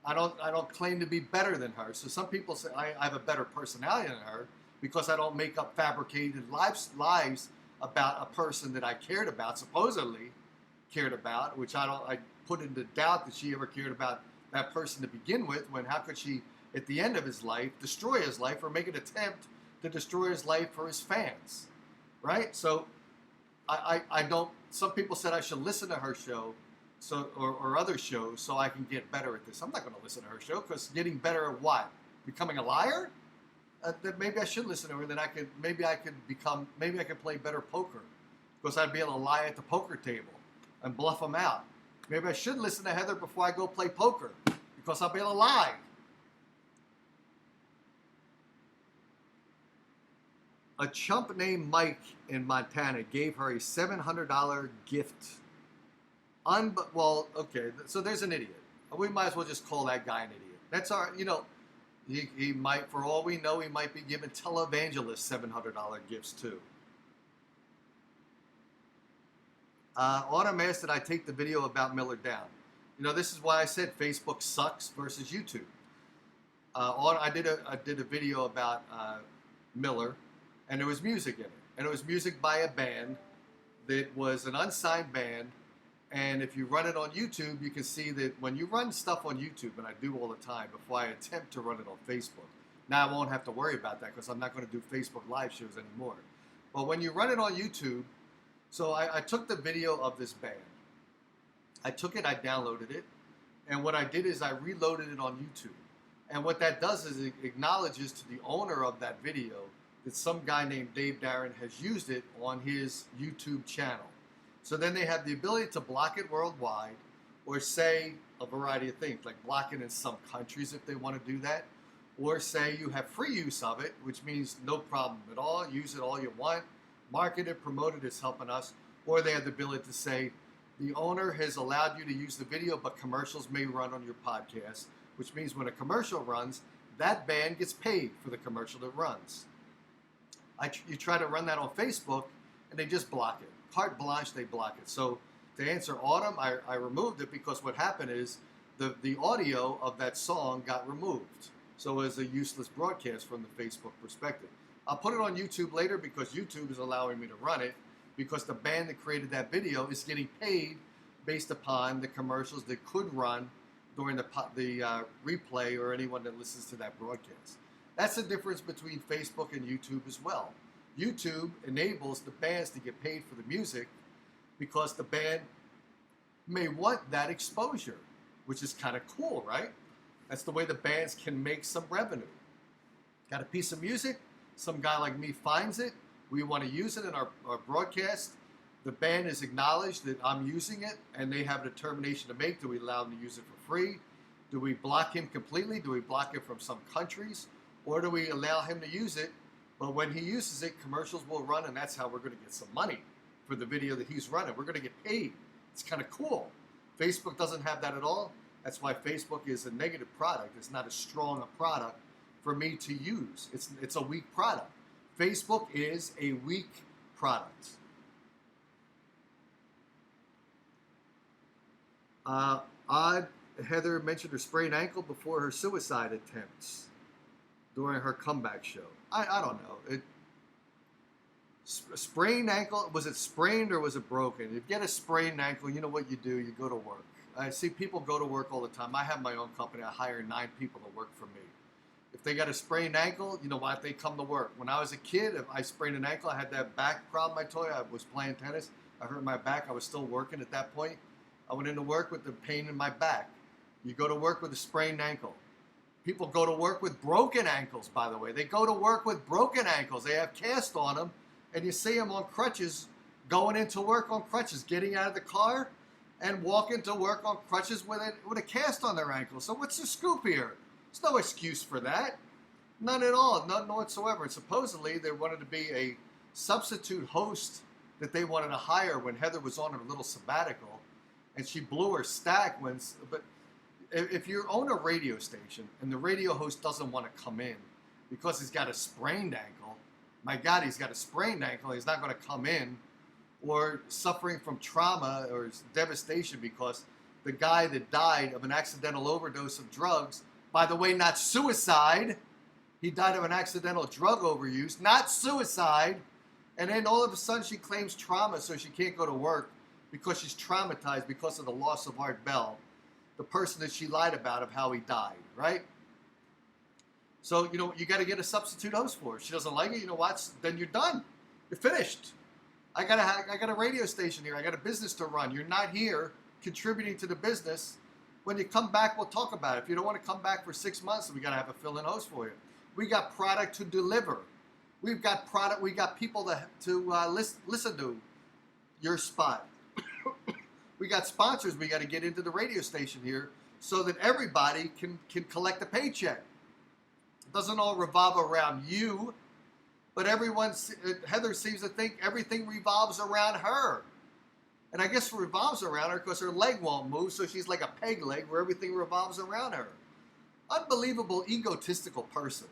I don't claim to be better than her. So some people say I have a better personality than her because I don't make up fabricated lies about a person that I cared about, supposedly cared about, which I put into doubt that she ever cared about that person to begin with. When how could she, at the end of his life, destroy his life or make an attempt to destroy his life for his fans, right? So I don't. Some people said I should listen to her show. So, or other shows, so I can get better at this. I'm not going to listen to her show because getting better at what? Becoming a liar? Then maybe I should listen to her. Then maybe I could play better poker because I'd be able to lie at the poker table and bluff them out. Maybe I should listen to Heather before I go play poker because I'll be able to lie. A chump named Mike in Montana gave her a $700 gift. Well, okay, so there's an idiot. We might as well just call that guy an idiot. That's our, you know, he might, for all we know, he might be giving televangelists $700 gifts too. Autumn asked that I take the video about Miller down. You know, this is why I said Facebook sucks versus YouTube. I did a video about Miller, and there was music in it. And it was music by a band that was an unsigned band. And if you run it on YouTube, you can see that when you run stuff on YouTube, and I do all the time before I attempt to run it on Facebook. Now I won't have to worry about that because I'm not going to do Facebook live shows anymore. But when you run it on YouTube, so I took the video of this band. I took it, I downloaded it, and what I did is I reloaded it on YouTube. And what that does is it acknowledges to the owner of that video that some guy named Dave Darren has used it on his YouTube channel. So then they have the ability to block it worldwide or say a variety of things, like block it in some countries if they want to do that, or say you have free use of it, which means no problem at all, use it all you want, market it, promote it, it's helping us, or they have the ability to say the owner has allowed you to use the video, but commercials may run on your podcast, which means when a commercial runs, that band gets paid for the commercial that runs. You try to run that on Facebook, and they just block it. Carte blanche, they block it. So to answer Autumn, I removed it because what happened is the audio of that song got removed. So it was a useless broadcast from the Facebook perspective. I'll put it on YouTube later because YouTube is allowing me to run it because the band that created that video is getting paid based upon the commercials that could run during the replay or anyone that listens to that broadcast. That's the difference between Facebook and YouTube as well. YouTube enables the bands to get paid for the music because the band may want that exposure, which is kind of cool, right? That's the way the bands can make some revenue. Got a piece of music, some guy like me finds it, we want to use it in our broadcast. The band is acknowledged that I'm using it, and they have a determination to make. Do we allow them to use it for free? Do we block him completely? Do we block him from some countries? Or do we allow him to use it? But when he uses it, commercials will run, and that's how we're going to get some money for the video that he's running. We're going to get paid. It's kind of cool. Facebook doesn't have that at all. That's why Facebook is a negative product. It's not as strong a product for me to use. It's a weak product. Facebook is a weak product. Odd Heather mentioned her sprained ankle before her suicide attempts during her comeback show. I don't know. Sprained ankle, was it sprained or was it broken? If you get a sprained ankle, you know what you do? You go to work. I see people go to work all the time. I have my own company. I hire 9 people to work for me. If they got a sprained ankle, you know why they come to work. When I was a kid, if I sprained an ankle, I had that back problem I told you. I was playing tennis. I hurt my back. I was still working at that point. I went into work with the pain in my back. You go to work with a sprained ankle. People go to work with broken ankles, by the way. They go to work with broken ankles. They have cast on them, and you see them on crutches, going into work on crutches, getting out of the car and walking to work on crutches with a cast on their ankle. So what's the scoop here? There's no excuse for that. None at all. None whatsoever. And supposedly there wanted to be a substitute host that they wanted to hire when Heather was on her little sabbatical, and she blew her stack when. But if you own a radio station and the radio host doesn't want to come in because he's got a sprained ankle, my God, he's got a sprained ankle. He's not going to come in, or suffering from trauma or devastation because the guy that died of an accidental overdose of drugs. By the way, not suicide. He died of an accidental drug overuse, not suicide. And then all of a sudden she claims trauma, so she can't go to work because she's traumatized because of the loss of Art Bell, the person that she lied about of how he died, right? So, you know, you got to get a substitute host for her. If she doesn't like it, you know what? Then you're done. You're finished. I got a radio station here. I got a business to run. You're not here contributing to the business. When you come back, we'll talk about it. If you don't want to come back for 6 months, we got to have a fill-in host for you. We got product to deliver. We've got product. We got people to listen to your spot. We got sponsors. We got to get into the radio station here so that everybody can collect a paycheck. It doesn't all revolve around you, but Heather seems to think everything revolves around her. And I guess it revolves around her because her leg won't move, so she's like a peg leg where everything revolves around her. Unbelievable, egotistical person.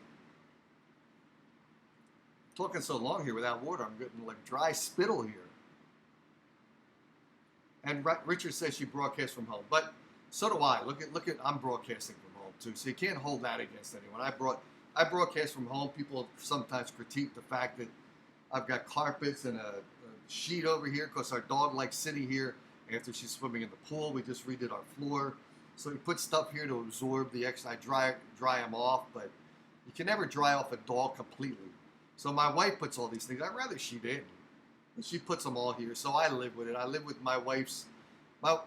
Talking so long here without water, I'm getting like dry spittle here. And Richard says she broadcasts from home, but so do I. Look at I'm broadcasting from home too, so you can't hold that against anyone. I broadcast from home. People sometimes critique the fact that I've got carpets and a sheet over here because our dog likes sitting here after she's swimming in the pool. We just redid our floor, so we put stuff here to absorb the extra. I dry them off, but you can never dry off a dog completely. So my wife puts all these things. I'd rather she didn't. And she puts them all here, so I live with it. I live with my wife's.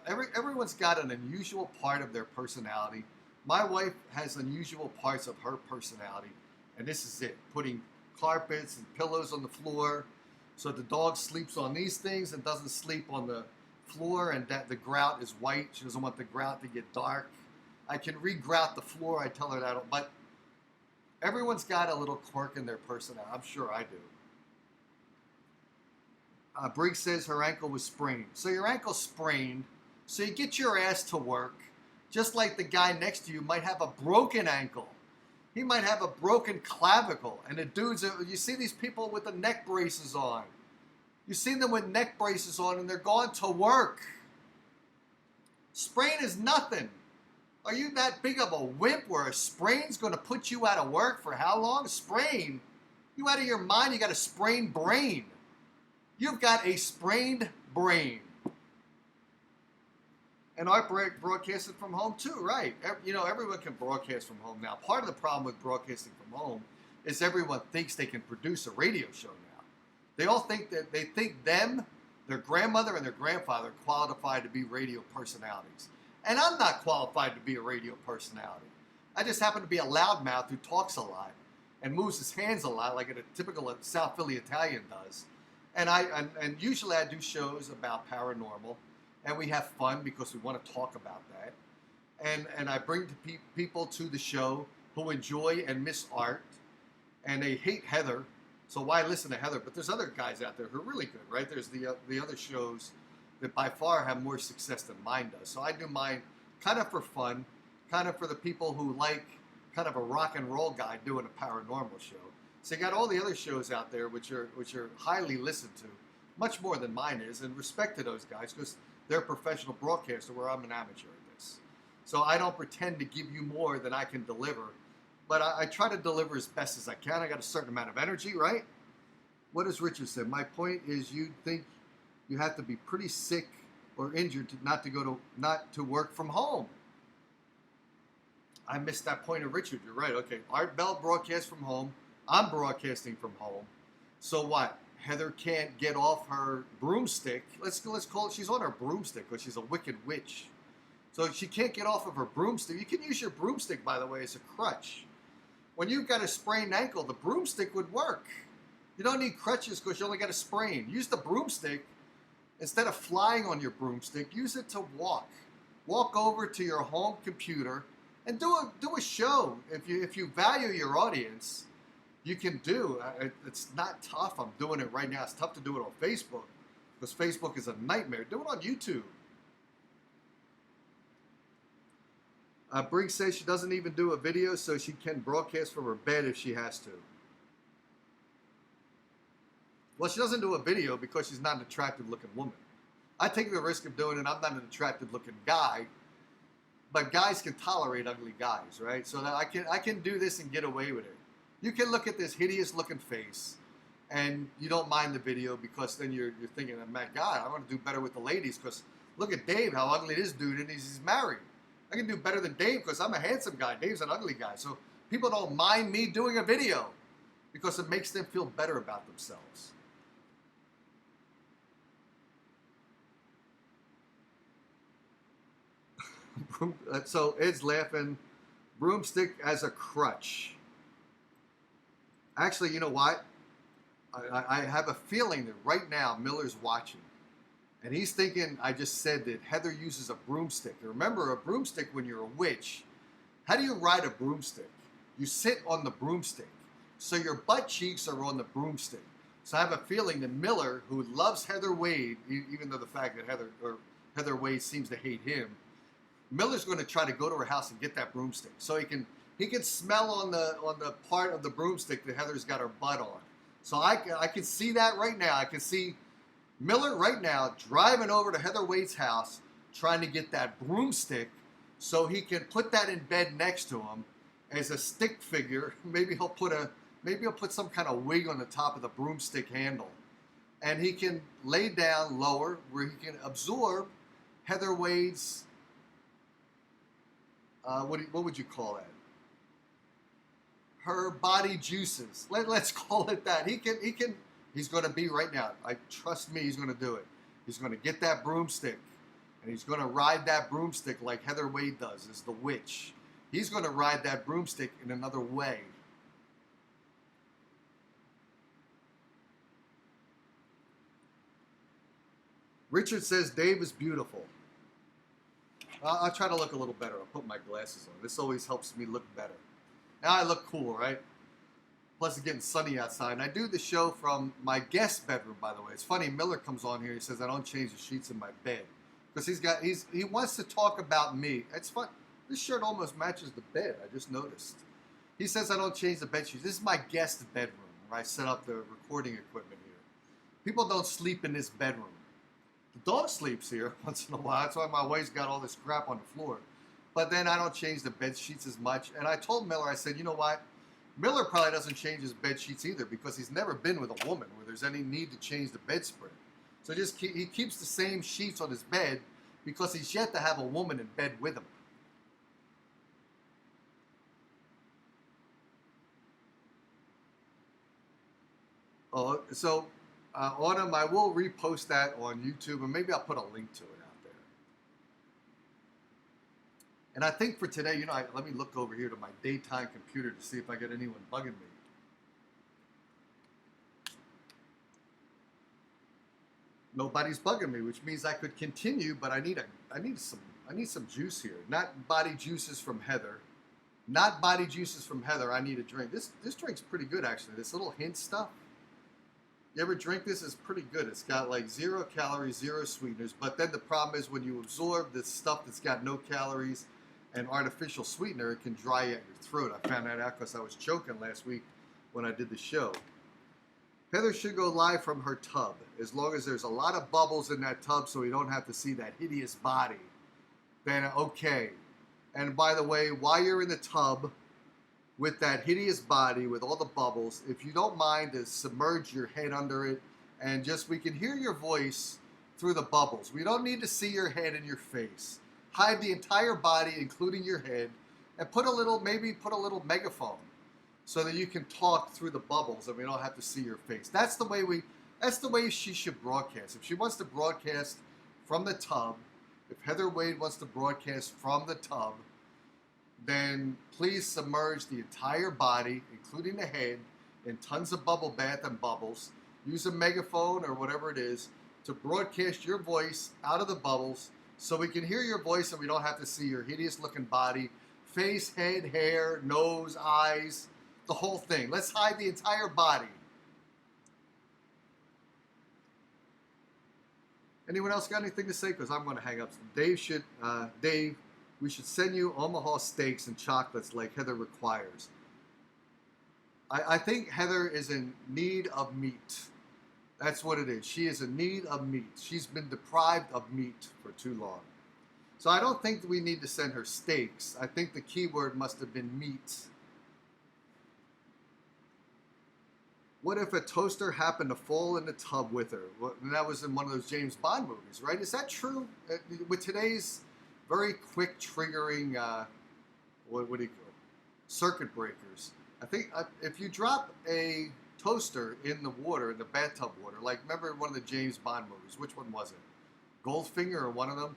Everyone's got an unusual part of their personality. My wife has unusual parts of her personality, and this is it. Putting carpets and pillows on the floor, so the dog sleeps on these things and doesn't sleep on the floor, and that the grout is white. She doesn't want the grout to get dark. I can re-grout the floor. I tell her that, but everyone's got a little quirk in their personality. I'm sure I do. Briggs says her ankle was sprained. So your ankle's sprained, so you get your ass to work, just like the guy next to you might have a broken ankle. He might have a broken clavicle. And the dudes, you see these people with the neck braces on. You see them with neck braces on and they're going to work. Sprain is nothing. Are you that big of a wimp where a sprain's going to put you out of work for how long? Sprain? You out of your mind? You got a sprained brain. You've got a sprained brain. And Art broadcasted from home too, right? You know, everyone can broadcast from home now. Part of the problem with broadcasting from home is everyone thinks they can produce a radio show now. They all think that their grandmother and their grandfather are qualified to be radio personalities. And I'm not qualified to be a radio personality. I just happen to be a loudmouth who talks a lot and moves his hands a lot like a typical South Philly Italian does. And usually I do shows about paranormal, and we have fun because we want to talk about that. And I bring people to the show who enjoy and miss art, and they hate Heather. So why listen to Heather? But there's other guys out there who are really good, right? There's the other shows that by far have more success than mine does. So I do mine kind of for fun, kind of for the people who like kind of a rock and roll guy doing a paranormal show. So you got all the other shows out there which are highly listened to, much more than mine is, and respect to those guys because they're a professional broadcaster where I'm an amateur at this. So I don't pretend to give you more than I can deliver, but I try to deliver as best as I can. I got a certain amount of energy, right? What does Richard say? My point is you think you have to be pretty sick or injured not to work from home. I missed that point of Richard. You're right. Okay, Art Bell broadcasts from home. I'm broadcasting from home. So what? Heather can't get off her broomstick. Let's call it. She's on her broomstick because she's a wicked witch. So she can't get off of her broomstick. You can use your broomstick, by the way, as a crutch. When you've got a sprained ankle, the broomstick would work. You don't need crutches because you only got a sprain. Use the broomstick. Instead of flying on your broomstick, use it to walk. Walk over to your home computer and do a show. If you value your audience, you can do. It's not tough. I'm doing it right now. It's tough to do it on Facebook because Facebook is a nightmare. Do it on YouTube. Briggs says she doesn't even do a video so she can broadcast from her bed if she has to. Well, she doesn't do a video because she's not an attractive looking woman. I take the risk of doing it. I'm not an attractive looking guy, but guys can tolerate ugly guys, right? So that I can do this and get away with it. You can look at this hideous looking face and you don't mind the video because then you're thinking, oh, my God, I want to do better with the ladies because look at Dave, how ugly this dude is. He's married. I can do better than Dave because I'm a handsome guy. Dave's an ugly guy. So people don't mind me doing a video because it makes them feel better about themselves. So Ed's laughing. Broomstick as a crutch. Actually, you know what? I have a feeling that right now Miller's watching. And he's thinking, I just said that Heather uses a broomstick. And remember, a broomstick, when you're a witch, how do you ride a broomstick? You sit on the broomstick. So your butt cheeks are on the broomstick. So I have a feeling that Miller, who loves Heather Wade, even though the fact that Heather Wade seems to hate him, Miller's going to try to go to her house and get that broomstick. So he can smell on the part of the broomstick that Heather's got her butt on. So I can see that right now. I can see Miller right now driving over to Heather Wade's house, trying to get that broomstick so he can put that in bed next to him as a stick figure. Maybe he'll put some kind of wig on the top of the broomstick handle. And he can lay down lower where he can absorb Heather Wade's, what would you call that? Her body juices. Let's call it that. He's going to be right now. Trust me, he's going to do it. He's going to get that broomstick, and he's going to ride that broomstick like Heather Wade does as the witch. He's going to ride that broomstick in another way. Richard says Dave is beautiful. I'll try to look a little better. I'll put my glasses on. This always helps me look better. Now I look cool, right? Plus, it's getting sunny outside. And I do the show from my guest bedroom, by the way. It's funny, Miller comes on here. He says, I don't change the sheets in my bed. Because he wants to talk about me. It's fun. This shirt almost matches the bed. I just noticed. He says, I don't change the bed sheets. This is my guest bedroom where I set up the recording equipment here. People don't sleep in this bedroom. The dog sleeps here once in a while. That's why my wife's got all this crap on the floor. But then I don't change the bed sheets as much. And I told Miller, I said, you know what? Miller probably doesn't change his bed sheets either because he's never been with a woman where there's any need to change the bedspread. So he keeps the same sheets on his bed because he's yet to have a woman in bed with him. Oh, so Autumn, I will repost that on YouTube, and maybe I'll put a link to it out there. And I think for today, let me look over here to my daytime computer to see if I get anyone bugging me. Nobody's bugging me, which means I could continue, but I need some juice here. Not body juices from Heather. Not body juices from Heather. I need a drink. This drink's pretty good, actually. This little hint stuff. You ever drink this? It's pretty good. It's got like 0 calories, 0 sweeteners. But then the problem is when you absorb this stuff that's got no calories and artificial sweetener, it can dry out your throat. I found that out because I was choking last week when I did the show. Heather should go live from her tub as long as there's a lot of bubbles in that tub so we don't have to see that hideous body. Then okay. And by the way, while you're in the tub, with that hideous body, with all the bubbles, if you don't mind to submerge your head under it and we can hear your voice through the bubbles. We don't need to see your head and your face. Hide the entire body, including your head, and maybe put a little megaphone so that you can talk through the bubbles and we don't have to see your face. That's the way she should broadcast. If she wants to broadcast from the tub, if Heather Wade wants to broadcast from the tub, then please submerge the entire body, including the head, in tons of bubble bath and bubbles. Use a megaphone or whatever it is to broadcast your voice out of the bubbles so we can hear your voice and we don't have to see your hideous looking body, face, head, hair, nose, eyes, the whole thing. Let's hide the entire body. Anyone else got anything to say? Because I'm going to hang up. Dave, we should send you Omaha steaks and chocolates like Heather requires. I think Heather is in need of meat. That's what it is. She is in need of meat. She's been deprived of meat for too long. So I don't think that we need to send her steaks. I think the key word must have been meat. What if a toaster happened to fall in the tub with her? And that was in one of those James Bond movies, right? Is that true? With today's very quick triggering, what do you call it? Circuit breakers. I think if you drop a toaster in the water, in the bathtub water, like remember one of the James Bond movies, which one was it? Goldfinger or one of them?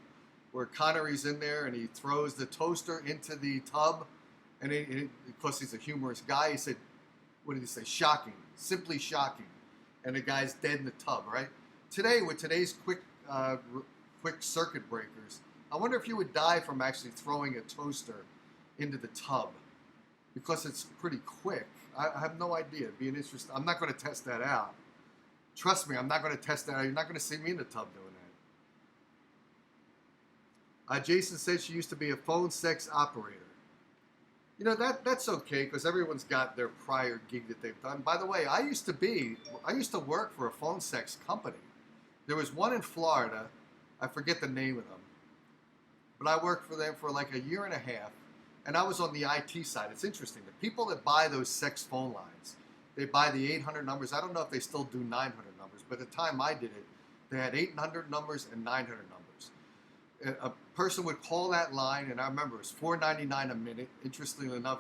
Where Connery's in there and he throws the toaster into the tub, and because he's a humorous guy, he said, what did he say? Shocking. Simply shocking. And the guy's dead in the tub, right? Today, with today's quick circuit breakers, I wonder if you would die from actually throwing a toaster into the tub, because it's pretty quick. I have no idea. It'd be an interesting. I'm not going to test that out. Trust me, I'm not going to test that out. You're not going to see me in the tub doing that. Jason said she used to be a phone sex operator. You know, that's okay, because everyone's got their prior gig that they've done. By the way, I used to work for a phone sex company. There was one in Florida. I forget the name of them. But I worked for them for like a year and a half, and I was on the IT side. It's interesting. The people that buy those sex phone lines, they buy the 800 numbers. I don't know if they still do 900 numbers, but at the time I did it, they had 800 numbers and 900 numbers. A person would call that line, and I remember it was $4.99 a minute. Interestingly enough,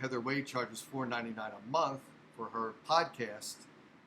Heather Wade charges $4.99 a month for her podcast,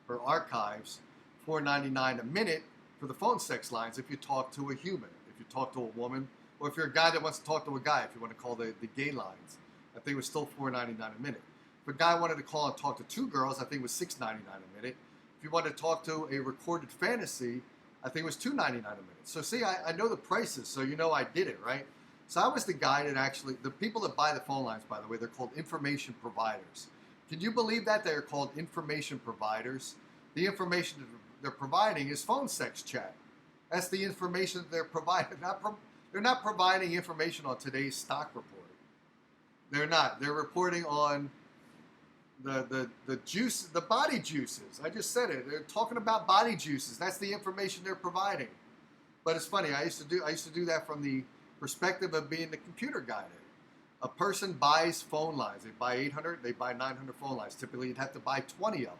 her archives, $4.99 a minute for the phone sex lines if you talk to a human, if you talk to a woman, or if you're a guy that wants to talk to a guy, if you want to call the gay lines. I think it was still $4.99 a minute. If a guy wanted to call and talk to two girls, I think it was $6.99 a minute. If you wanted to talk to a recorded fantasy, I think it was $2.99 a minute. So see, I know the prices, so you know I did it, right? So I was the guy that actually, the people that buy the phone lines, by the way, they're called information providers. Can you believe that? They're called information providers. The information that they're providing is phone sex chat. That's the information that they're providing. They're not providing information on today's stock report. They're not. They're reporting on the juice, the body juices. I just said it. They're talking about body juices. That's the information they're providing. But it's funny. I used to do that from the perspective of being the computer guy there. A person buys phone lines. They buy 800. They buy 900 phone lines. Typically, you'd have to buy 20 of them.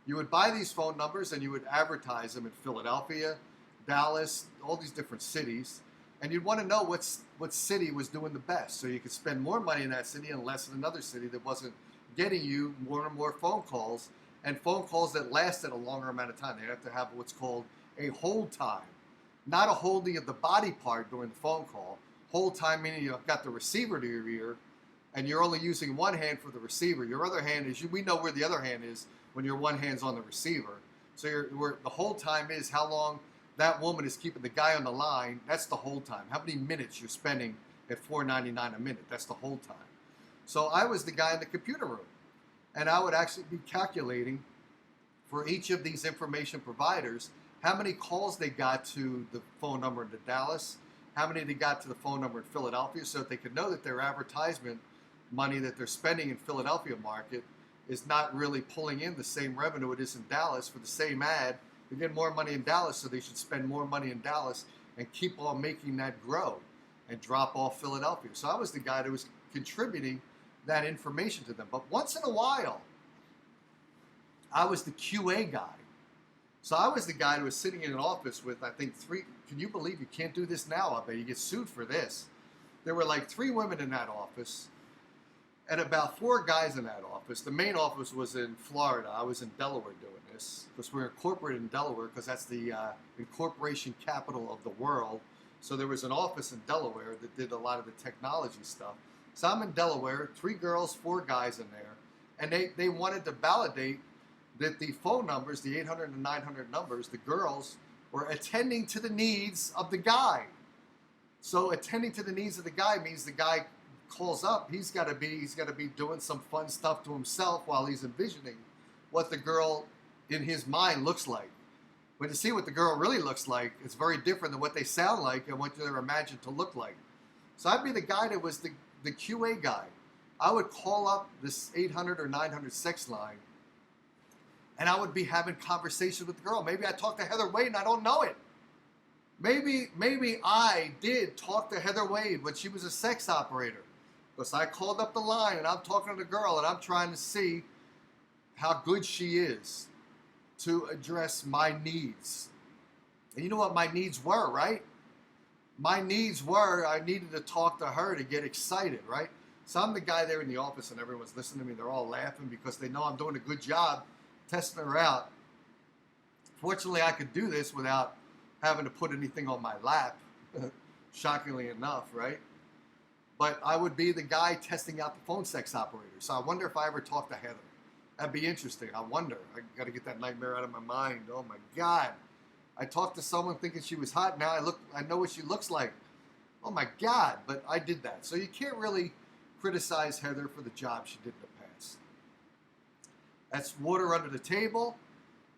You would buy these phone numbers and you would advertise them in Philadelphia, Dallas, all these different cities. And you'd want to know what city was doing the best, so you could spend more money in that city and less in another city that wasn't getting you more and more phone calls, and phone calls that lasted a longer amount of time. They have to have what's called a hold time, not a holding of the body part during the phone call. Hold time meaning you've got the receiver to your ear, and you're only using one hand for the receiver. Your other hand is, we know where the other hand is when your one hand's on the receiver. So the hold time is how long that woman is keeping the guy on the line. That's the hold time. How many minutes you're spending at $4.99 a minute. That's the hold time. So I was the guy in the computer room, and I would actually be calculating for each of these information providers how many calls they got to the phone number in Dallas, how many they got to the phone number in Philadelphia, so that they could know that their advertisement money that they're spending in Philadelphia market is not really pulling in the same revenue it is in Dallas for the same ad. They get more money in Dallas, so they should spend more money in Dallas and keep on making that grow and drop off Philadelphia. So I was the guy that was contributing that information to them. But once in a while, I was the QA guy. So I was the guy who was sitting in an office with, I think, can you believe you can't do this now? I bet you get sued for this. There were like 3 women in that office, and about 4 guys in that office. The main office was in Florida. I was in Delaware doing this because we're incorporated in Delaware because that's the incorporation capital of the world. So there was an office in Delaware that did a lot of the technology stuff. So I'm in Delaware, 3 girls, 4 guys in there, and they wanted to validate that the phone numbers, the 800 and 900 numbers, the girls were attending to the needs of the guy. So attending to the needs of the guy means the guy calls up, he's got to be doing some fun stuff to himself while he's envisioning what the girl in his mind looks like. But to see what the girl really looks like, it's very different than what they sound like and what they're imagined to look like. So I'd be the guy that was the QA guy. I would call up this 800 or 900 sex line, and I would be having conversations with the girl. Maybe I talked to Heather Wade and I don't know it. Maybe I did talk to Heather Wade when she was a sex operator. Because I called up the line and I'm talking to the girl and I'm trying to see how good she is to address my needs. And you know what my needs were, right? My needs were I needed to talk to her to get excited, right? So I'm the guy there in the office and everyone's listening to me. They're all laughing because they know I'm doing a good job testing her out. Fortunately, I could do this without having to put anything on my lap, shockingly enough, right? But I would be the guy testing out the phone sex operator. So I wonder if I ever talked to Heather. That'd be interesting. I wonder. I got to get that nightmare out of my mind. Oh my God. I talked to someone thinking she was hot. Now I know what she looks like. Oh my God. But I did that. So you can't really criticize Heather for the job she did in the past. That's water under the table.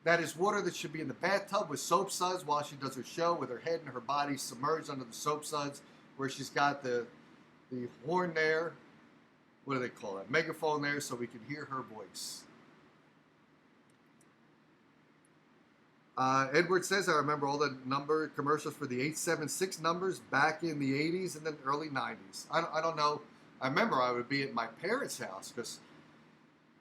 That is water that should be in the bathtub with soap suds while she does her show with her head and her body submerged under the soap suds where she's got the horn there. What do they call it? Megaphone there so we can hear her voice. Edward says, I remember all the number commercials for the 876 numbers back in the 80s and then early 90s. I don't know. I remember I would be at my parents' house because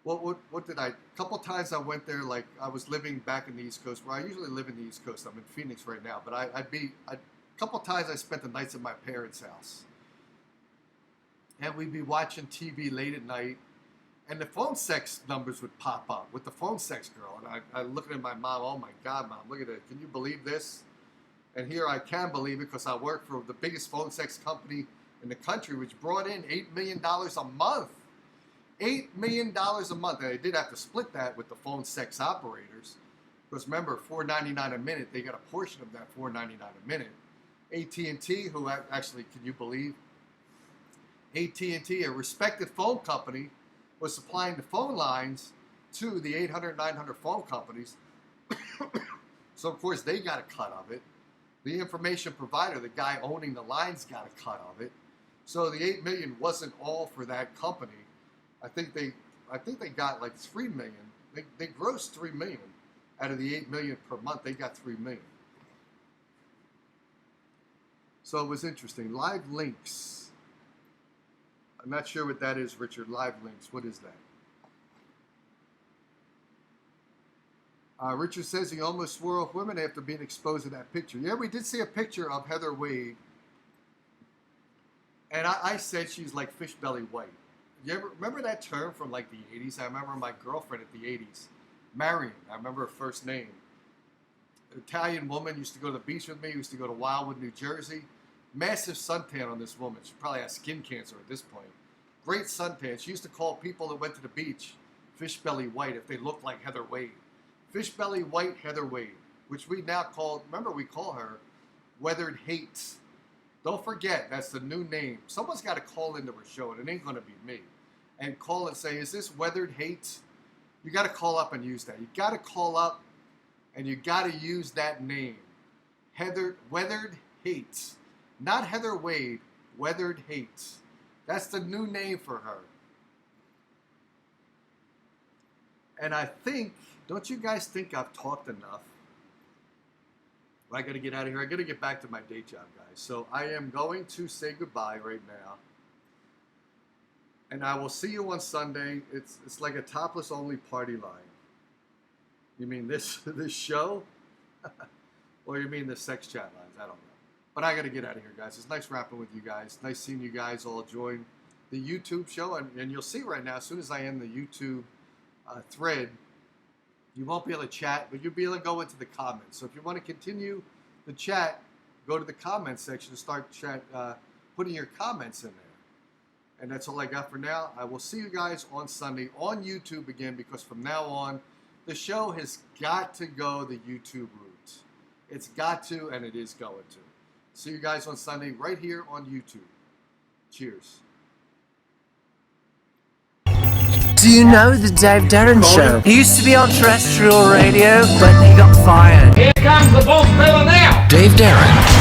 what did I? A couple times I went there, like I was living back in the East Coast, where I usually live in the East Coast. I'm in Phoenix right now, but a couple times I spent the nights at my parents' house. And we'd be watching TV late at night, and the phone sex numbers would pop up with the phone sex girl. And I looking at my mom, oh my God, Mom, look at it. Can you believe this? And here I can believe it because I work for the biggest phone sex company in the country, which brought in $8 million a month. $8 million a month. And they did have to split that with the phone sex operators. Because remember, $4.99 a minute, they got a portion of that $4.99 a minute. AT&T, who actually, can you believe? AT&T, a respected phone company, was supplying the phone lines to the 800, 900 phone companies. So, of course, they got a cut of it. The information provider, the guy owning the lines, got a cut of it. So the $8 million wasn't all for that company. I think they got like $3 million. They grossed $3 million out of the $8 million per month. They got $3 million. So it was interesting. Live links. I'm not sure what that is, Richard. Live links. What is that? Richard says he almost swore off women after being exposed in that picture. Yeah, we did see a picture of Heather Wade. And I said she's like fish belly white. You ever remember that term from like the 80s? I remember my girlfriend at the 80s, Marion. I remember her first name. An Italian woman used to go to the beach with me, used to go to Wildwood, New Jersey. Massive suntan on this woman. She probably has skin cancer at this point. Great suntan. She used to call people that went to the beach fish belly white if they looked like Heather Wade. Fish belly white Heather Wade, which we now call, remember we call her Weathered Hate. Don't forget, that's the new name. Someone's got to call into her show, and it ain't going to be me. And call and say, is this Weathered Hate? You got to call up and use that. You got to call up and you got to use that name. Weathered Hate. Not Heather Wade, Weathered Hate. That's the new name for her. And I think, don't you guys think I've talked enough? I got to get out of here. I got to get back to my day job, guys. So I am going to say goodbye right now. And I will see you on Sunday. It's like a topless only party line. You mean this show? Or you mean the sex chat lines? I don't know. But I got to get out of here, guys. It's nice rapping with you guys. Nice seeing you guys all join the YouTube show, and you'll see right now, as soon as I end the YouTube thread, you won't be able to chat, but you'll be able to go into the comments. So if you want to continue the chat, go to the comments section and start putting your comments in there. And that's all I got for now. I will see you guys on Sunday on YouTube again, because from now on, the show has got to go the YouTube route. It's got to, and it is going to. See you guys on Sunday right here on YouTube. Cheers. Do you know the Dave Darren Show? He used to be on terrestrial radio, but he got fired. Here comes the boss fella now. Dave Darren.